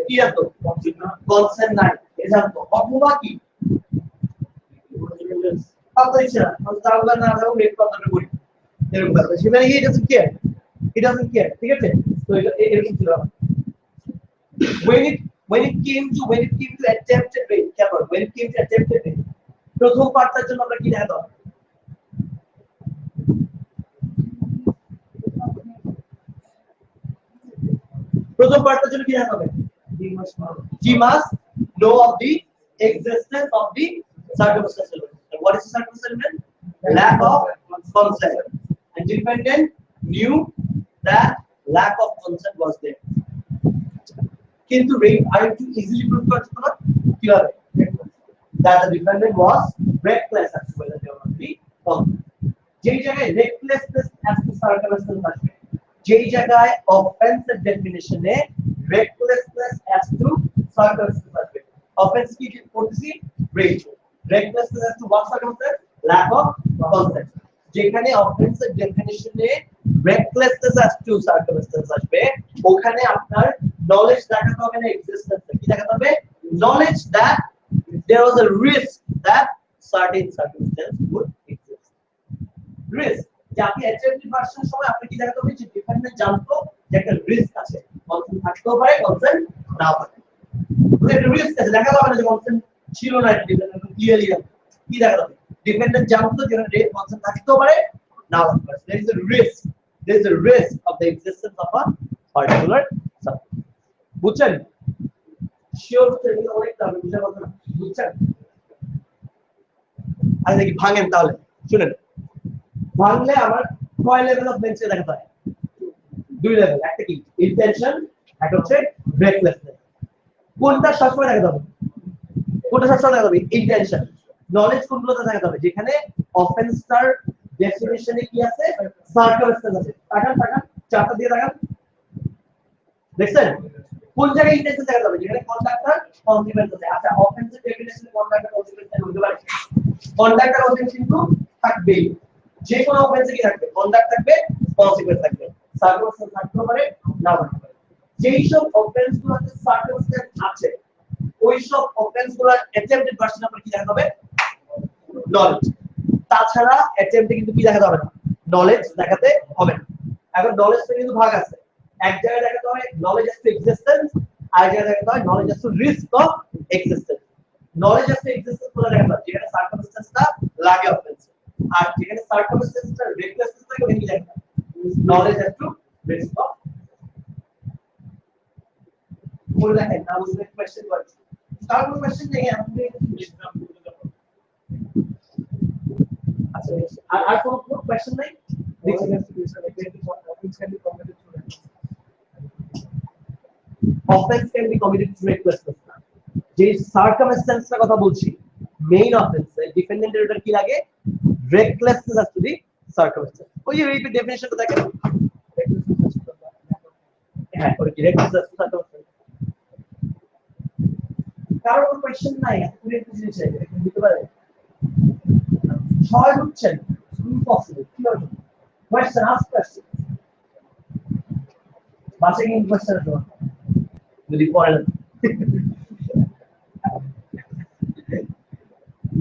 [SPEAKER 2] কি জানতো? কনসেন্ট নাই এ জানতো। অথবা কি কথা ইচ্ছা তাহলে না দাও রেপ কথাটা করি এরকম ব্যাপার। সেখানে হি ডাজন্ট কেয়ার, ঠিক আছে? তো এটা এরকম ছিল। when it came to attempted rape, when it came to attempted rape, প্রথম পার্টটার জন্য আমরা কি দেখাতে হবে? প্রথম পার্টটার জন্য কি দেখাতে হবে? He must know of the existence of the circumstantial evidence. And what is the circumstantial evidence? Lack of consent. And defendant knew that lack of consent was there. কিন্তু রেপ আর একটু ইজিলি প্রুভ করা যেত না কিভাবে? that the defendant was reckless as to whether they were not be consent. যেই জায়গায় recklessness as to circumstances আসবে, যেই জায়গায় offensive definition A recklessness as to circumstances আসবে, offense কি করতেছি? rape. recklessness as to what circumstance? lack of consent. যেখানে offensive definition A recklessness as to circumstances আসবে, ওখানে আপনার knowledge দেখাতে হবে না existence, কি দেখাতে হবে? knowledge that there was a risk that certain circumstances would exist. risk যে আপনি অ্যাকচুয়ালি ভার্সন সময় আপনি কি দেখাতে হবে? যে ডিফেন্ডেন্ট জানতো যে একটা রিস্ক আছে, কনসেন্ট থাকতেও পারে কনসেন্ট নাও পারে। মানে একটা রিস্ক আছে, দেখাতে হবে না যে কনসেন্ট ছিল না, ডিফেন্ডেন্ট ক্লিয়ারলি কি দেখাতে হবে? ডিফেন্ডেন্ট জানতো যে কনসেন্ট থাকতেও পারে নাও পারে। there is a risk of the existence of a particular substance. বুঝছেন? শিওর এগুলো অনেক তাহলে বুঝার কথা না, বুঝছেন? আরে দেখি ভাঙেন তাহলে শুনেন। ভাঙলে আমার কয় লেভেল অফ মেন্স দেখাতে হয়? দুই লেভেল, একটা কি ইন্টেনশন, একটা হচ্ছে রেকলেসনেস। কোনটা সবসময় দেখাতে হবে? কোনটা সবসময় দেখাতে হবে? ইন্টেনশন। নলেজ কোনগুলোতে দেখাতে হবে? যেখানে অফেন্সার ডেফিনিশনে কি আছে? সার্কামস্টেন্স আছে। তাকান চারটা দিয়ে তাকান, দেখছেন? কোন জায়গায় ইন্টেনশন দেখা যাবে যেখানে কন্ডাক্টর কনসিকুয়েন্স আছে আচ্ছা অফেন্সিভ ডেফিনেশনে কন্ডাক্টর কনসিকুয়েন্স হতে পারে কন্ডাক্টর কনসিকুয়েন্স কিন্তু থাকবেই যে কোনো অফেন্সে কি থাকবে কন্ডাক্ট থাকবে কনসিকুয়েন্স থাকবে সার্কামস্ট্যান্স থাকতে পারে না থাকতে পারে যেই সব অফেন্স গুলোতে সার্কামস্ট্যান্স আছে ওই সব অফেন্স গুলোর অ্যাটেম্পটেড ভার্সন আপনার কি দেখাতে হবে নলেজ তাছাড়া অ্যাটেম্পটে কিন্তু কি দেখাতে হবে না নলেজ দেখাতে হবে না এখন নলেজটা কিন্তু ভাগ আছে এক জায়গায় দেখাতে হয় নলেজ অ্যাজ টু এক্সিস্টেন্স আর এক জায়গায় দেখাতে হয় knowledge as to risk of existence knowledge as two existence বলে দেখাতে হয় যেখানে সার্কামস্ট্যান্সটা লাগে অফেন্স আর যেখানে সার্কামস্ট্যান্সটা রেকলেসনেস লাগে ওখানে কি দেখাতে হয় knowledge as to risk of বলে দেখেন না বুঝলে কোশ্চেন করছি তার কোনো কোশ্চেন নেই আপনি আচ্ছা আর কোনো কোশ্চেন নাই offense can be committed through recklessness যে সার্কামস্ট্যান্সটা কথা বলছি মেইন অফেন্সে ডিফেন্ডেন্টের এটা কি লাগে recklessness has to be circumstance ওই যে এই ডেফিনিশনটা দেখেন হ্যাঁ ওই recklessness circumstance কারো কোনো কোশ্চেন নাই আপনি একটু জিনিস এটা দিতে পারে ছয় হচ্ছেন ইম্পসিবল কি হবে কোশ্চেন আস্ক কোশ্চেন বাসে কি কোশ্চেন আছে যদি পড়েন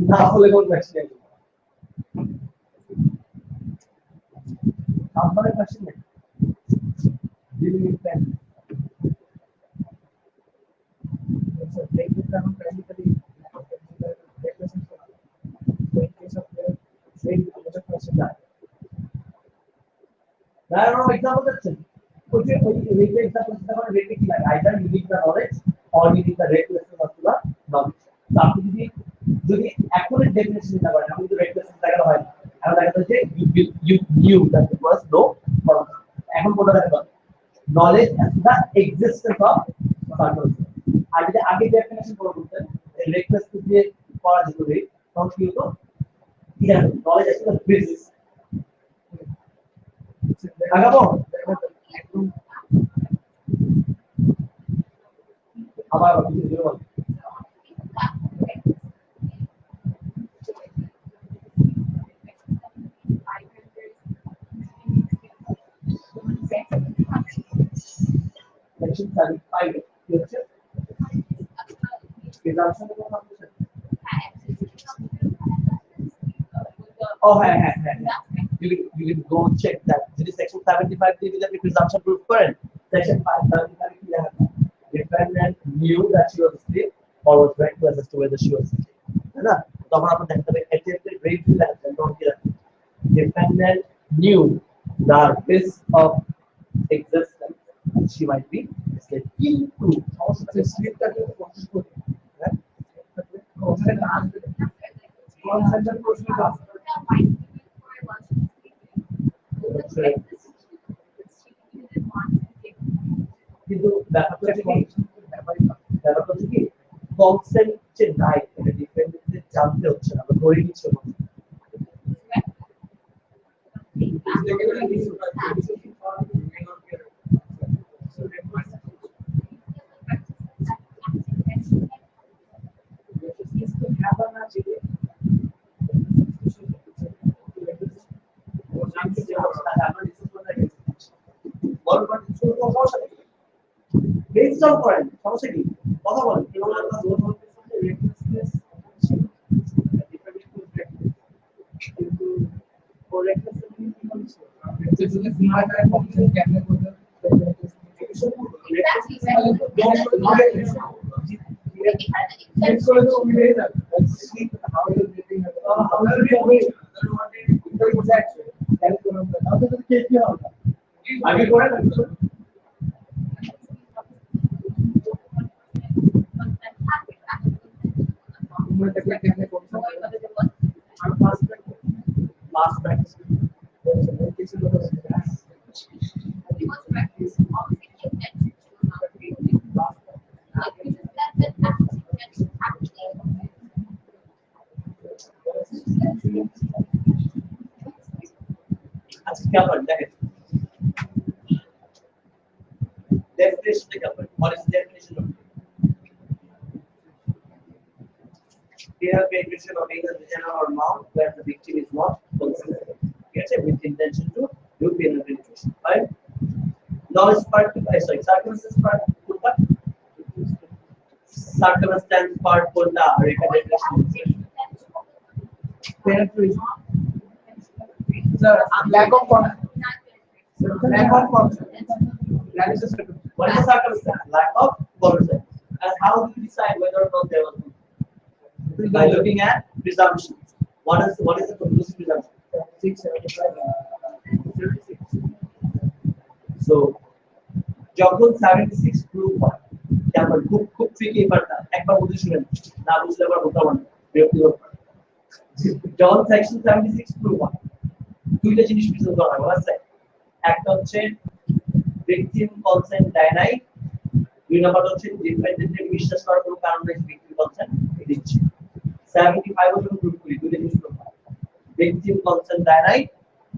[SPEAKER 2] না হলে কোন কোশ্চেন আপনার কোশ্চেন নেই dealing in pen So take it down practically. So in case of the same other question that. There are no examples. Okay, rate example is about rating like either you need the knowledge or you need the recklessness of the knowledge. So আপনি যদি accurate definition না করেন আপনি তো recklessness দেখানো হয় আর দেখাতে যে you knew that it was no problem. এখন কোনটা দেখাতে knowledge and the existence of circumstance. আর যদি আগে ডেফিনিশন করে বলতেন রেকলেসনেস দিয়ে করা যেত রে তখন কি হতো ইয়া নলেজ আসলে বেসিস আগাবো একদম আবার কিছু দিও বল সেকশন 75 কি হচ্ছে presumption of completion. Oh, hey. You can go check that. This is section 75 they will have a presumption proof current. Section 575 ki hai defendant knew that she was asleep or was reckless as to whether she was asleep. है ना? तो हम आपको देखते हैं attempted rape भी लगता है तो क्या defendant knew the risk of existence she might be asleep. Into also sleep का जो कोशिश करते हैं কনসেন্ট্রেট প্রশ্ন দাও কিন্তু ব্যাপারটা কি কনসেন্ট যে নাই এটা ডিপেন্ডেন্ট জানতে হচ্ছে না আমরা ধরে নিচ্ছি ব্রেইনস্টর্ম করেন সমস্যা কি কথা বলেন এবং আমরা জোর করতেছি যে রেকলেসনেস কিন্তু ও রেকলেসনেস কি বলছে যদি ঘুমায় যায় কমপ্লিট ক্যামেরা করতে আগে করে last practice अच्छा क्या पढ़ना है Definition take up. What is the definition of rape? Clear penetration of anal, vagina, or mouth where the victim is not consenting. Yes, with intention to do penal penetration. Right? Knowledge part, sorry, circumstance part, কোনটা? Circumstance part কোনটা? রেখা definition.
[SPEAKER 1] Penetration. Sir, lack of consent. Lack of consent. That is a circumstance.
[SPEAKER 2] What is the circumstance? Lack of consent. And how do you decide whether or not there was consent? By looking at presumptions. What is the conclusive presumption?
[SPEAKER 1] 675.
[SPEAKER 2] So, যখন 76 prove হয়, তারপর খুব tricky ব্যাপারটা একবার বুঝে শুনেন, না বুঝলে আবার বলতে পারবেন বিরক্তিকর। যখন সেকশন 76 প্রুভ হয়, দুইটা জিনিস প্রেজেন্ট করা হয়, আছে একটা হচ্ছে ভিকটিম কনসেন্ট দেয় নাই, দুই নাম্বার হচ্ছে ডিফেন্ডেন্টের বিশ্বাস করার কোনো কারণ নেই ভিকটিম কনসেন্ট দিচ্ছে। 75 যখন প্রুভ করি, দুইটা জিনিস প্রুভ হয়, ভিকটিম কনসেন্ট দেয় নাই,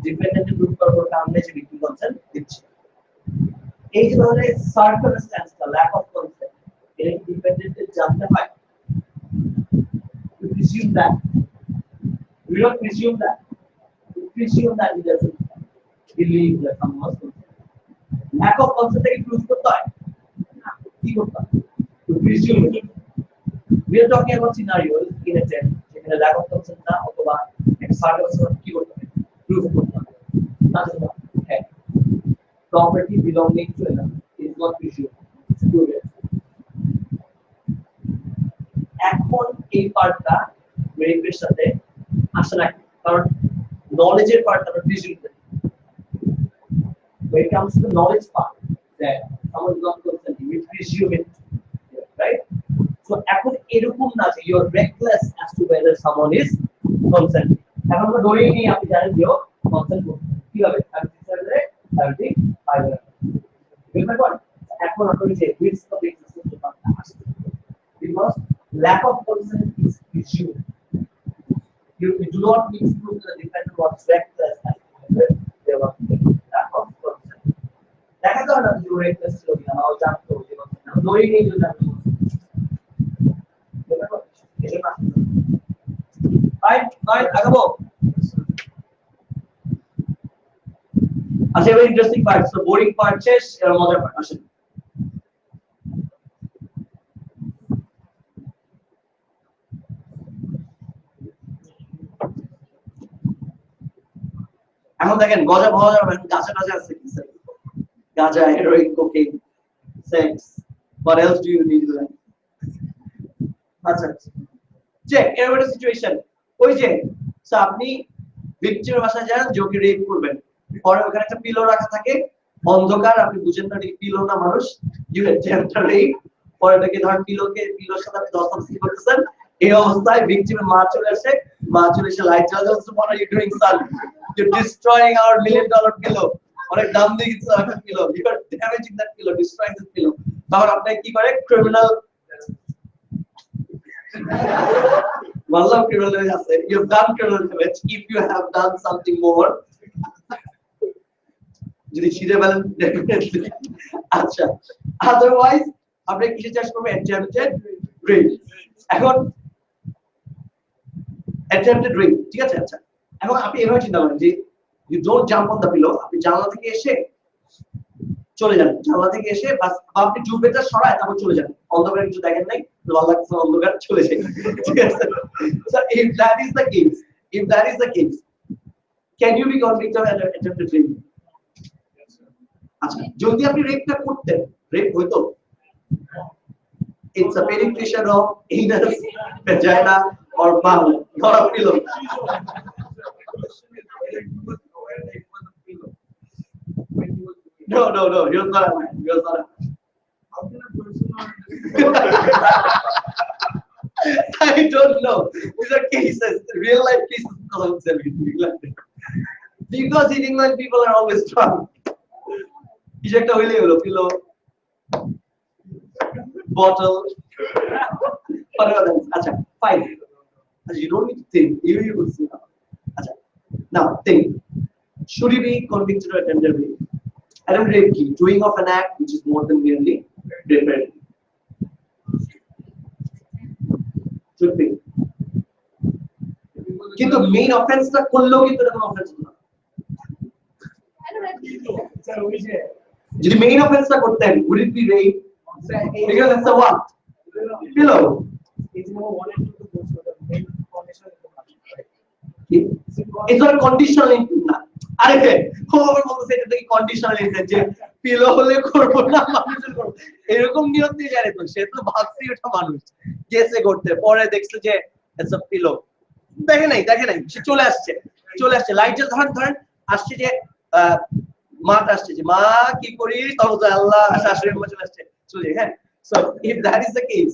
[SPEAKER 2] ডিফেন্ডেন্টের প্রুভ করার কোনো কারণ নেই যে ভিকটিম কনসেন্ট দিচ্ছে। এই যে ধরনের সার্কামস্ট্যান্স বা ল্যাক অফ কনসেন্ট, এটা ডিপেন্ডেন্টের জানতে হয়। We presume that. We don't presume that. We presume that he doesn't believe that someone was consent. Lack of consent থেকে prove করতে হয় না, কি করতে হয়? To presume it. We are talking about scenarios in a sense যেখানে lack of consent না অথবা একটা সার্কামস্ট্যান্স কি করতে হয়? Prove করতে হয়। না just one. Okay. Property belonging to another is not presumed. It's proven. এখন এই পার্টটা রেপের সাথে আসে না, কারণ নলেজের পার্ট আমরা প্রিজিউম করি। When it comes to the knowledge part, that someone is not consenting, we presume it, right? So এখন এরকম না যে you are reckless as to whether someone is consenting. এখন আমরা ধরেই নিই আপনি জানেন যে কনসেন্ট করছে, কি হবে? আমি পাইবে remember এখন আমরা যে risk of existence পার্টটা আসছে, because lack of consent is presumed. You do not need to prove the defendant was reckless as to whether there was lack of consent. দেখা যায় না যে reckless ছিল কিনা বা জানতো যে ধরেই নিই যে জানতো, right আগাবো। আচ্ছা, very interesting part. So boring part শেষ, এর মজার part আসেন। এখন দেখেন গজা ভজা গাছা টাজা আছে কি sir? Gaza, heroin, cocaine, sex, what else do you need to learn? আচ্ছা চেক এর একটা সিচুয়েশন, ওই যে সো আপনি ভিকটিমের বাসায় যান, যোগী রেপ করবেন, পরে ওখানে একটা পিলো রাখা থাকে, অন্ধকার, আপনি বুঝেন না ঠিক পিলো না মানুষ, ইউ অ্যাটেম্পট রেপ, পরে এটাকে ধরেন পিলোর সাথে আপনি দস্তামজি করতেছেন, এই অবস্থায় ভিকটিমের মা চলে আসে, লাইট জ্বালাতে বলছে, what are you doing son? You're destroying our $1 million pillow. অনেক দাম দিয়ে কিছু একটা pillow, you are damaging that pillow, destroying this pillow. তখন আপনি কি করে? ক্রিমিনাল Wallah criminal damage আছে, you've done criminal damage if you have done something more. যদি ছিঁড়ে ফেলেন definitely। আচ্ছা, otherwise আপনি কিসে চাষ করবেন? attempted rape। এখন attempted rape, ঠিক আছে? আচ্ছা, এখন আপনি এভাবে চিন্তা করেন যে you don't jump on the pillow, আপনি জানলা থেকে এসে চলে যান, জানলা থেকে এসে আপনি জুবেটা সরায় তারপর চলে যান, অন্ধকারে কিছু দেখেন নাই, ভালো লাগছে অন্ধকার, চলে যান, ঠিক আছে? So if that is the case, can you be convicted of attempted rape? আচ্ছা, যদি আপনি রেপটা করতেন, রেপ হইতো? It's a penetration of anus, vagina or mouth, not a pillow. No, he was not a man. He was not a man.
[SPEAKER 1] How can a person not
[SPEAKER 2] I don't know. These are cases, real life cases. Because in England, people are always drunk. Is একটা হইলে হলো pillow, bottle, whatever. আচ্ছা, fine. You don't need to think. You will see now. আচ্ছা, now think. Should he be convicted or attempted rape? attempted rape কি doing of an act which is more than merely prepared should be কিন্তু main অফেন্সটা করলেও কিন্তু এটা কোনো offence না যদি main অফেন্সটা করতেন would it be rape because it's a what below it's not conditional intent না আরে খবর বলতেছে এটা কি কন্ডিশনাল ইনটেন্ট যে পিলো হলে করব না মানুষের করব এরকম নিয়ত দিয়ে জানে তো সে তো ভাবছি ওটা মানুষ গেসে করতে পরে দেখছে যে ইটস আ পিলো দেখে নাই সে চলে আসছে লাইট জ্বল ধরেন আসছে যে মাটা আসছে যে মা কি করি তখন আল্লাহ শাশুড়ি মা চলে আসছে চলে হ্যাঁ so if that is the case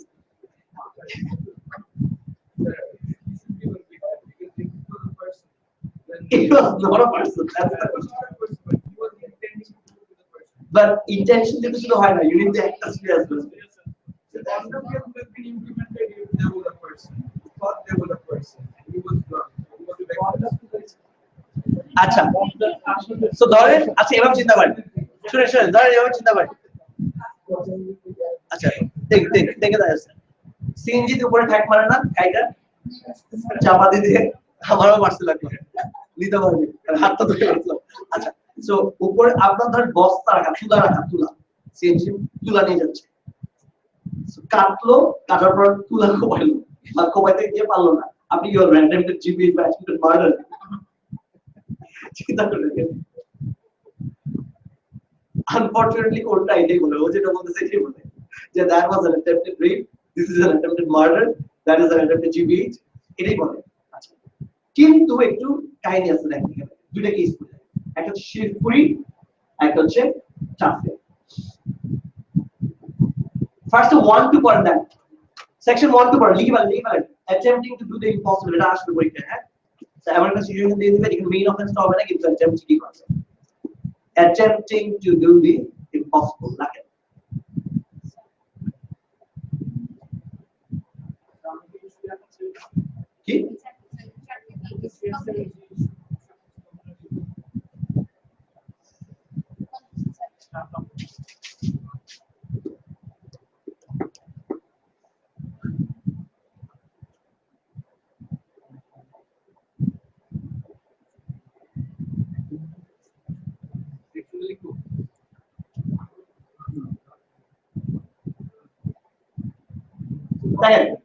[SPEAKER 2] it was not a person that's the question but intention to should have you need the actors to as well
[SPEAKER 3] the concept has been implemented if there was a person thought there was a person he was drunk
[SPEAKER 2] আচ্ছা so ধরেন আচ্ছা এভাবে চিন্তা করেন শুনেন ধরেন এভাবে চিন্তা করেন আচ্ছা দেখে দাঁড়াচ্ছে সিএনজি উপরে ঠ্যাক মারে না গাইটা চাপা দিয়ে আমারও মারতে লাগলো নিতে পারবে হাতটা ধরে রাখলাম আচ্ছা সো উপরে আপনার ধর বস্তা রাখা তুলা সিএনজি তুলা নিয়ে যাচ্ছে কাটলো কাটার পর তুলা কোবাইলো আর কোবাইতে গিয়ে পারলো না আপনি ইউর র্যান্ডম জিবি বা অ্যাটেম্পটেড মার্ডার চিন্তা করে দেখেন আনফরচুনেটলি কোনটা এটাই বলে ও যেটা বলতেছে এটাই বলে যে that was an attempted rape this is an attempted murder that is an attempted GB এটাই বলে আচ্ছা কিন্তু একটু কাহিনী আছে দেখেন দুইটা কেস বলে একটা হচ্ছে শিরপুরি একটা হচ্ছে চাফে ফার্স্ট 1 2 পড়েন দেন সেকশন 1 2 পড়েন লিখে বলেন attempting to do the impossible এটা আসবে পরীক্ষা হ্যাঁ সো এমন একটা সিচুয়েশন দিয়ে দিবেন এখানে মেইন অফেন্স হবে না কিন্তু attempt কি করছে attempting to do the impossible লাগে কি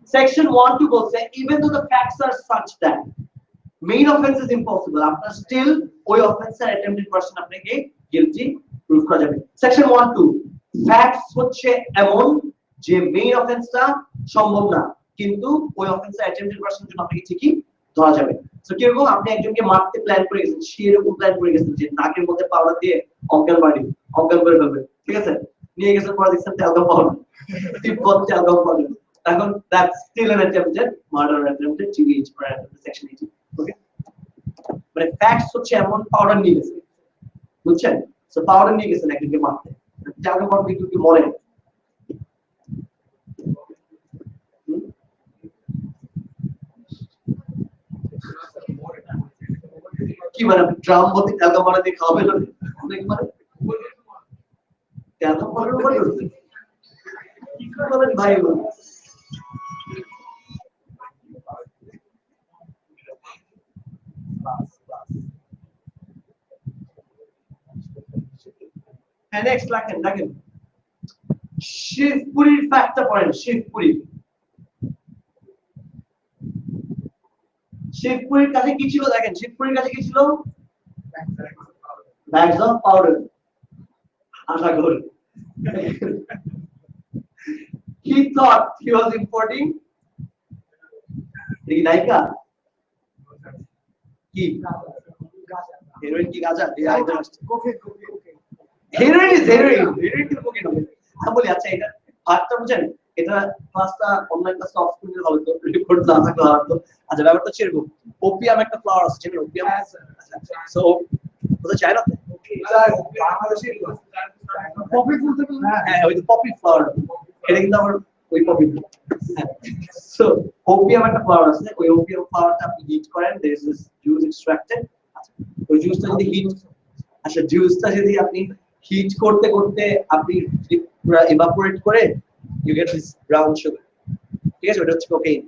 [SPEAKER 2] Section 1 to go say even though the facts are such that main offense is impossible after still ওই offense এর attempted person আপনাকে guilty proof করা যাবে section 1 2 facts হচ্ছে এমন যে main offense টা সম্ভব না কিন্তু ওই offense এর attempted person জন্য আপনাকে ঠিকই ধরা যাবে সো কিরকম আপনি একজনকে মারতে প্ল্যান করে গেছেন সেরকম প্ল্যান করে গেছেন যে নাকের মধ্যে পাউডার দিয়ে অজ্ঞান করে ফেলবে ঠিক আছে নিয়ে গেছেন পরে দেখছেন অ্যালকোহল পাউডার তিব্বতে অ্যালকোহল পাউডার এখন that's still an attempted murder or attempted GBH or attempted section 18 okay মানে facts হচ্ছে এমন পাউডার নিয়ে গেছে বুঝছেন সো পাউডার নিয়ে গেছেন একজনকে মারতে যাকে পর দেখি কি মরে কি মানে ড্রাম ভর্তি অ্যালকোহল মারা দিয়ে খাওয়াবে না অনেক মানে অ্যালকোহল মারা কি করবেন ভাই and next দেখেন শিবপুরীর ফ্যাক্টটা পড়েন শিবপুরীর কাছে কি ছিল দেখেন শিবপুরীর কাছে কি ছিল bags of powder আশা করি he thought he was importing the naika কি হেরোইন কি গাঁজা এই আইটেম আসছে হেরোইন কি কোকেন হবে আমি বলি আচ্ছা এটা ভাতটা বুঝেন এটা ক্লাসটা অনলাইন ক্লাসটা অফ করে হবে তো রেকর্ড না থাকলে হয়তো আচ্ছা ব্যাপারটা ছিল ওপিয়াম একটা ফ্লাওয়ার আছে যেটা ওপিয়াম সো বুঝা যায় না
[SPEAKER 3] বাংলাদেশের
[SPEAKER 1] পপি ফুল থেকে
[SPEAKER 2] হ্যাঁ ওই পপি ফ্লাওয়ার এটা কিন্তু আমার ওই পপি সো ওপিয়াম একটা ফ্লাওয়ার আছে ওই ওপিয়াম ফ্লাওয়ারটা আপনি হিট করেন there is this juice extracted ওই জুসটা যদি হিট আচ্ছা জুসটা যদি আপনি হিট করতে করতে আপনি পুরো ইভাপোরেট করে you get this brown sugar. ঠিক আছে, ওটা হচ্ছে কোকেইন,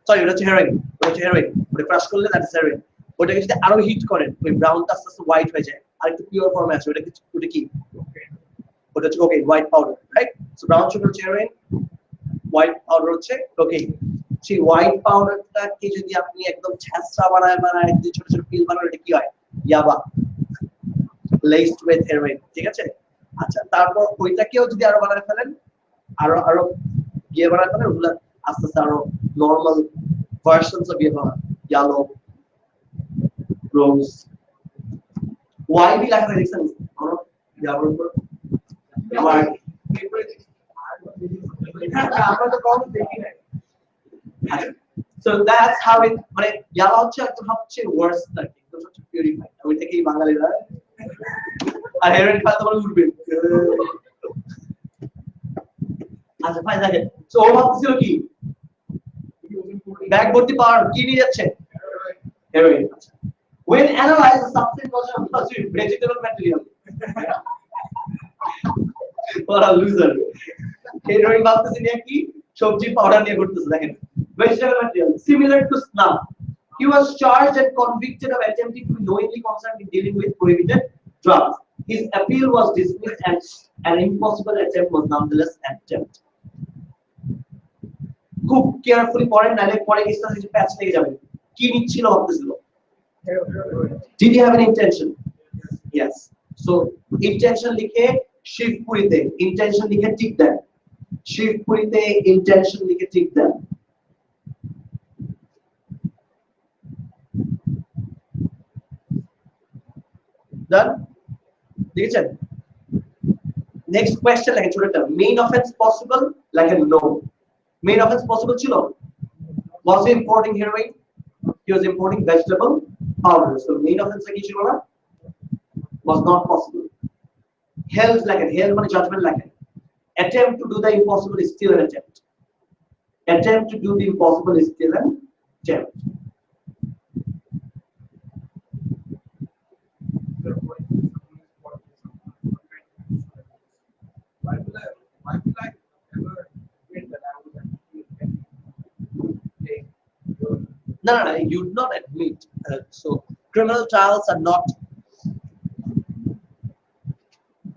[SPEAKER 2] সরি ওটা হচ্ছে হেরোইন, ওটা হচ্ছে হেরোইন। ওটা ক্রাশ করলে দ্যাট ইজ হেরোইন। ওটাকে যদি আরো হিট করেন ওই ব্রাউনটা আস্তে আস্তে হোয়াইট হয়ে যায়, আর একটু পিওর ফর্মে আছে। ওটা কি ওটা হচ্ছে cocaine, white powder, right? So brown sugar হচ্ছে হেরোইন, হোয়াইট পাউডার হচ্ছে কোকেইন। সেই হোয়াইট পাউডারটাকে যদি আপনি একদম ছ্যাঁচড়া বানায় বানায় একদম ছোট ছোট পিল বানান, এটা কি হয়? ইয়াবা, laced with heroin, ঠিক আছে? আচ্ছা, তারপর ওইটাকেও যদি আরো বানায় ফেলেন, আরো আরো ইয়ে বানায় ফেলেন, ওগুলা আস্তে আস্তে আরো নর্মাল ভার্সনস অফ ইয়েলো, রোজ, ওয়াইবি লেখা দেখছেন কোনো ইয়াবার উপর? আমার
[SPEAKER 1] আমরা তো কম দেখি না।
[SPEAKER 2] so that's how it, মানে ইয়াবা হচ্ছে একটা সবচেয়ে ওয়ার্স্ট নাকি, সবচেয়ে পিউরিফাইড। ওই থেকেই বাঙালিরা আর হেরোইন খাতে বলে উঠবে। আচ্ছা ফাইন থাকে। সো ও ভাবছিল কি ব্যাগ ভর্তি পাওয়ার কি নিয়ে যাচ্ছে? হেরোইন। আচ্ছা, when analyzed the substance was a vegetable material. what a loser. Heroin ভাবতেছে নিয়ে কি সবজি পাউডার নিয়ে ঘুরতেছে, দেখেন vegetable material similar to snuff. He was charged and convicted of attempting to be knowingly concerned in dealing with prohibited drugs. His appeal was dismissed and an impossible attempt was nonetheless attempted. খুব carefully পড়েন, নালে পরে কেসটা কিছু প্যাচ লেগে যাবে। কি নিচ্ছিল ভাবতেছিল? Did he have an intention? Yes. So intention লিখে শিবপুরিতে intention লিখে টিক দেন, শিবপুরিতে intention লিখে টিক দেন। Done? দেখেছেন? Next question like ছোটটা, main offense possible like a no. Main offense possible ছিল? Was he importing heroin? He was importing vegetable powder. So main offense কি ছিল না? Was not possible. Held like a held মানে judgment like a attempt to do the impossible is still an attempt. Attempt to do the impossible is still an attempt.
[SPEAKER 3] Why will I ever admit that I was actually take your
[SPEAKER 2] No, you do not admit. So criminal trials are not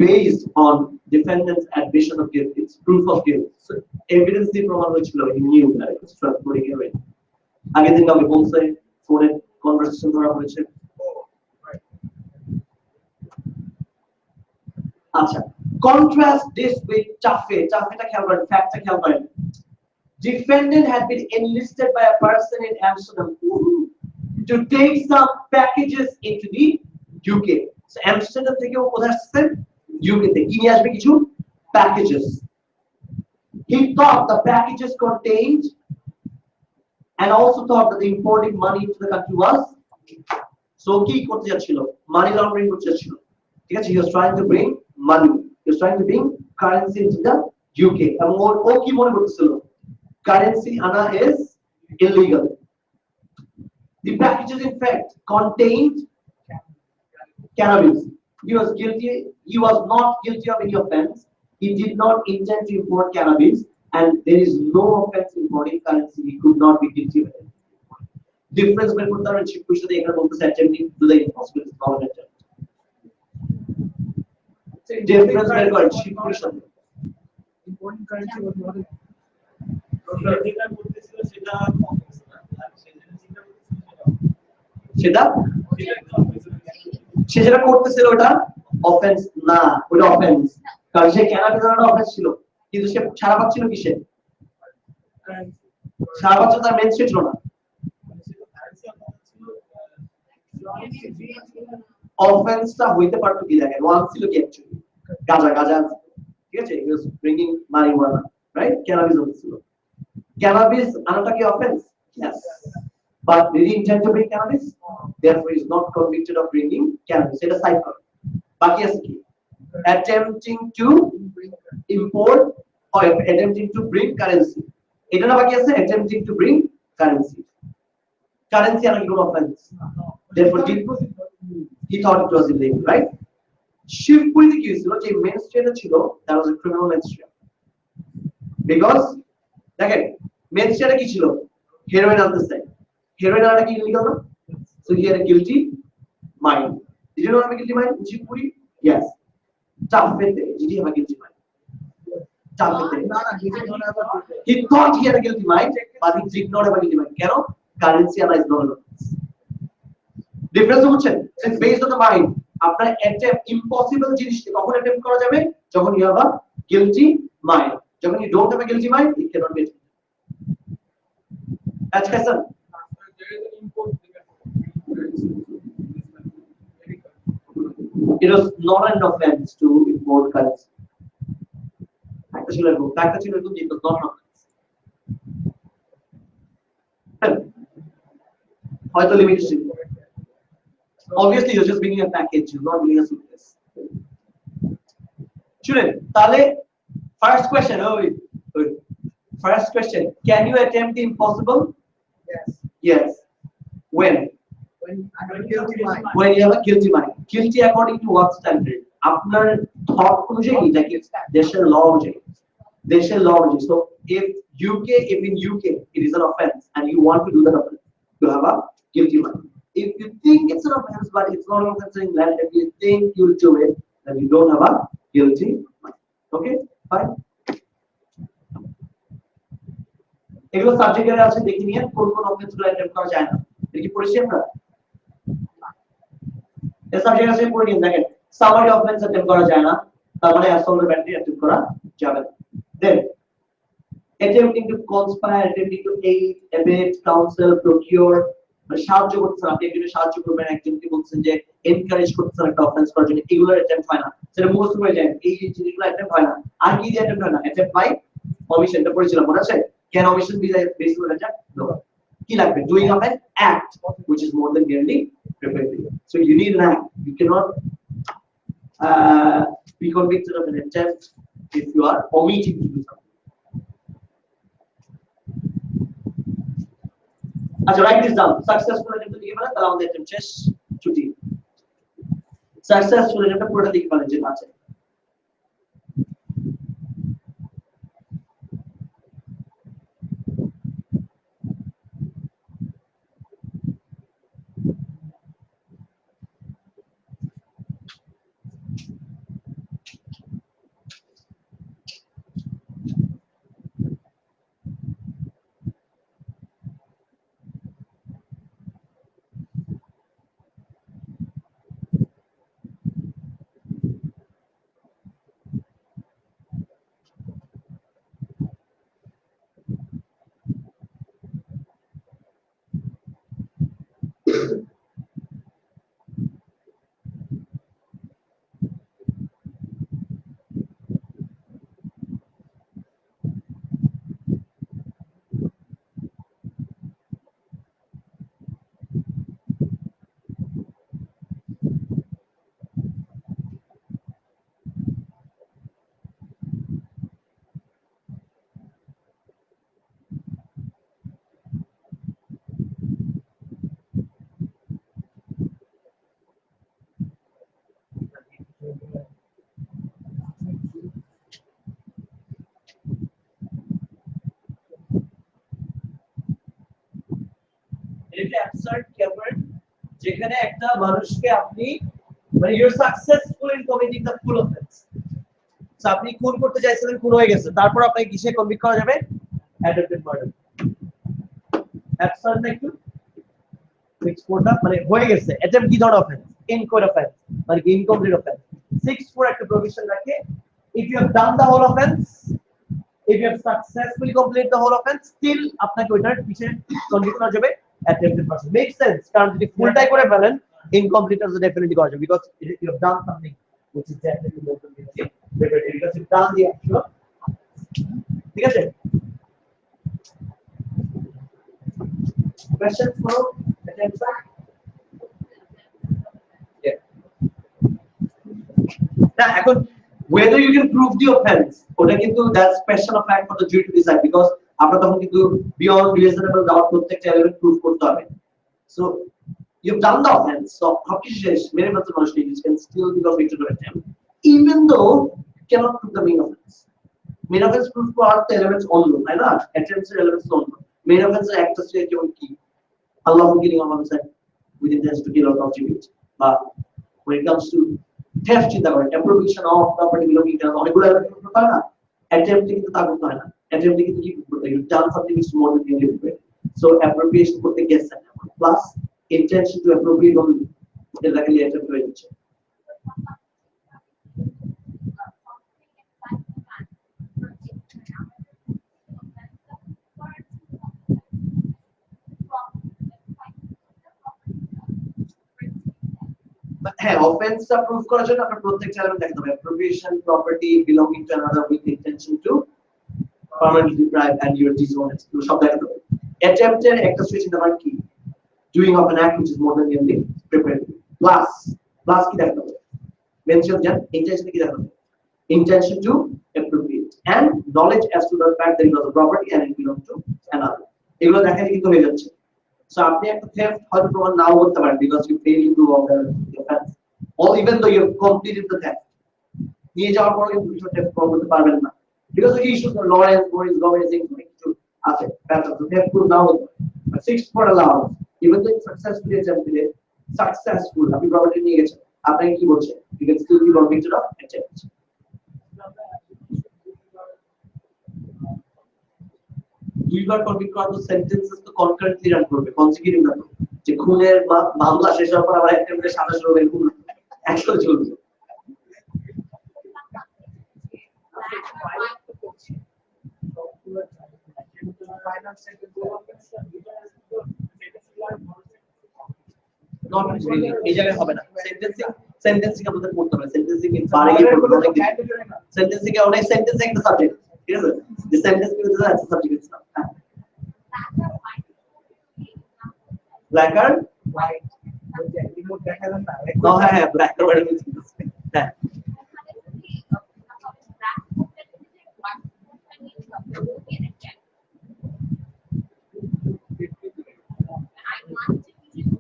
[SPEAKER 2] based on defendant's admission of guilt. It's proof of guilt. So evidence the প্রমাণ হয়েছিল, he knew that it was transporting heroin. আগের দিন কাউকে বলছে, ফোনে conversation করা হয়েছে। আচ্ছা, contrast this with Chafe. Chafeta খেয়াল করেন, ফ্যাক্টটা খেয়াল করেন। Defendant had been enlisted by a person in Amsterdam to take some packages into the UK. So Amsterdam থেকে ও কোথায় আসছে? UK তে। কি নিয়ে আসবে? কিছু packages. He thought the packages contained and also thought that the importing money into the country was, so কি করতে যাচ্ছিল? Money laundering করতে যাচ্ছিল। ঠিক আছে, he was trying to bring money. He was trying to bring currency into the UK. এবং ও কি মনে করতেছিল? Currency ana is illegal. The packages in fact contained cannabis. He was not guilty of any offense. He did not intend to import cannabis, and there is no offense in importing currency. He could not be guilty of it. Difference between the and Shipu Shade and attempting to do the impossible is not an attempt. Difference between Shipu Shade.
[SPEAKER 1] Important currency was not a
[SPEAKER 2] সেটা সে যেটা করতেছিল ওটা offence না, ওটা offence, কারণ সে Canada জানাটা offence ছিল, কিন্তু সে সারা পাচ্ছিল কিসে? সারা পাচ্ছিল তার মেন স্ট্রিট ছিল না। অফেন্সটা হইতে পারতো কি দেখেন, ওয়ান ছিল কি অ্যাকচুয়ালি গাঁজা, ঠিক আছে, হি ওয়াজ ব্রিংিং মারিজুয়ানা, রাইট? ক্যানাবিস ছিল, ক্যানাবিস আনাটা কি offence? Yes. But did he intend to bring cannabis? Therefore, he is not convicted of bringing cannabis. It's a cipher. Baki আছে কি? Attempting to import or attempting to bring currency. এটা না বাকি আছে attempting to bring currency. Currency আনা কি কোনো offense? Therefore, he thought it was illegal, right? শিবপুরিতে কি হয়েছিল যে মেনস্ট্রিয়ামটা ছিল that was a criminal mens rea because দেখেন মেনস্ট্রিয়ামটা কি ছিল হেরোইন আনতেছে হেরোইন আনাটা কি ইলিগাল না so he had a guilty mind did you no have a guilty mind Shivpuri yes চাপেতে did you have a guilty mind চাপেতে
[SPEAKER 3] না না he did not have a good
[SPEAKER 2] he thought he had a guilty mind but he did not have a guilty mind কেন currency analyse না হলো difference হচ্ছে it's based on the mind আপনার একটা impossible জিনিসকে কখন অ্যাটেম্প করা যাবে যখন you have a guilty mind যখন you don't have a guilty mind it cannot be আচ্ছা sir
[SPEAKER 3] there is an import
[SPEAKER 2] it was not an offense to import currency একটা ছিল এরকম একটা ছিল এরকম যে it was not an offense হয়তো limitation obviously you're just bringing a package you're not bringing a suitcase শুনেন তাহলে first question first question can you attempt the impossible
[SPEAKER 3] yes
[SPEAKER 2] yes when
[SPEAKER 3] when I have a guilty mind
[SPEAKER 2] when you have a guilty mind guilty according to what standard আপনার thought অনুযায়ী নাকি দেশের law অনুযায়ী দেশের law অনুযায়ী so if in UK it is an offense and you want to do that offense you have a guilty mind if you think it's an offense but it's not an offense in England if you think you'll do it then you don't have a guilty mind okay fine এগুলো সাবজেক্টে আছে দেখি নিয়ে কোন কোন offence গুলো attempt করা যায় না এটা কি পড়েছি আমরা এই সাবজেক্ট আছে পড়ে নিন দেখেন সামারি অফেন্স অ্যাটেম্প করা যায় না তার মানে অ্যাসল্ট ব্যাটারি অ্যাটেম্প করা যাবে না দেন attempting to conspire attempting to aid abet counsel procure মানে সাহায্য করতেছেন আপনি একজনের সাহায্য করবেন একজনকে বলছেন যে এনকারেজ করতেছেন একটা অফেন্স করার জন্য এগুলো অ্যাটেম্প হয় না সেটা মুখস্থ হয়ে যায় এই জিনিসগুলো অ্যাটেম্প হয় না আর কি দিয়ে অ্যাটেম্প হয় না অ্যাটেম্প বাই omission টা পড়েছিলাম মনে আছে can omission be based on that no কি লাগবে doing of an act which is more than merely preparing so you need an act you cannot be convicted of an attempt if you are omitting to do something আচ্ছা write this down successful attempt লিখে ফেলেন তাহলে আমাদের attempt শেষ ছুটি successful attempt পুরোটা লিখে ফেলেন যেটা আছে এটা absurd cameron যেখানে একটা মানুষকে আপনি মানে you are successful in committing the full offence so আপনি খুন করতে চাইছিলেন খুন হয়ে গেছে তারপর আপনাকে কিসে কনভিক্ট করা যাবে অ্যাটেম্পটেড মার্ডার absurd না একটু এক্সপোর্টটা মানে হয়ে গেছে অ্যাটেম্পট কি ধরনের অফেন্স ইনকোয়ার অফেন্স মানে ইনকমপ্লিট অফেন্স 6(4) একটা প্রভিশন রাখে if you have done the whole offense if you have successfully completed the whole offense still আপনাকে ওইটার পিছে কনভিক্ট করা যাবে attempted murder makes sense কারণ যদি ফুলটাই করে ফেলেন incomplete is definitely করা যাবে because you have done something which is definitely more than guilty because you've done the action ঠিক আছে questions for attempt yeah now এখন whether you can prove the offense ওটা কিন্তু that's question of fact for the jury to decide because আমরা তখন কিন্তু beyond reasonable doubt প্রত্যেকটা element proof করতে হবে so you've done the offense, so many of the can still be convicted of attempt, even though you cannot prove the main offense. Main offense proof for the elements only, right? Not attempts elements only. Main offense is act stage of key. Allah killing of homicide with intent to kill or contribute. But when it comes to theft in the appropriation of property belonging to another, attempt to attempt to you've done something which is more than you. So appropriation for the guest plus intention to appropriate only is like a attempt to it. হ্যাঁ অফেন্সটা proof করার জন্য আপনার প্রত্যেকটা element দেখতে হবে appropriation property belonging to another with intention to permanently deprive and your dishonest তো সব দেখতে হবে attempt এর একটা সিচুয়েশন নাম্বার কি doing of an act which is more than merely prepared plus কি দেখতে হবে mention that intention কি দেখতে হবে intention to appropriate and knowledge as to the fact that it was a property and it belonged to another এগুলো দেখালে কিন্তু হয়ে যাচ্ছে So আপনি একটা theft হয়তো প্রমাণ নাও করতে পারেন because you fail to do all the offense or even though you have completed the theft নিয়ে যাওয়ার পর কিন্তু কিছু theft করতে পারবেন না because the issue of Lawrence Boris government is to আছে that's the theft could now but sixth for allowance even though it's successfully attempted successful আপনি property নিয়ে গেছেন আপনাকে কি বলছে you can still be convicted of attempt দুইবার convict করার পর সেন্টেন্সেস তো কনকারেন্টলি রান করবে কনসিকিউটিভ না যে খুনের মামলা শেষ হওয়ার পর আবার অ্যাটেম্পটে 27 হবে এরকম একসাথে চলবে নট রিলি এই জায়গায় হবে না সেন্টেন্সিং আমাদের পড়তে হবে সেন্টেন্সিং এর বারে গিয়ে পড়তে হবে সেন্টেন্সিং এ অনেক সেন্টেন্সিং একটা সাবজেক্ট ঠিক আছে the sentence is the subject itself black or white remote দেখালেন না oh হ্যাঁ black or white হ্যাঁ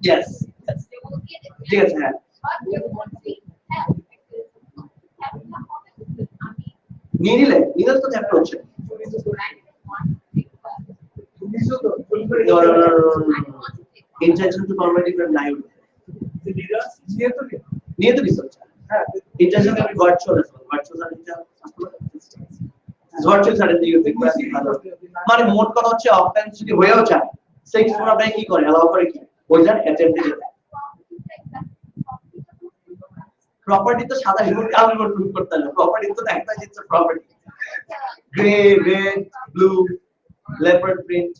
[SPEAKER 2] yes ঠিক আছে হ্যাঁ নিয়ে নিলে তো চ্যাপ্টার হচ্ছে intention to permanently from live near the research intention to virtual as well virtual certainty you think মানে মোট কথা হচ্ছে অফেন্স যদি হয়েও যায় সেক্স ফর আপনি কি করে অ্যালাউ করে কি ওইটার অ্যাটেম্পটে যেতে প্রপার্টি তো সাদা রিমোট কালো রিমোট প্রুফ করতে হবে প্রপার্টি তো একটা জিনিস property grey red blue leopard print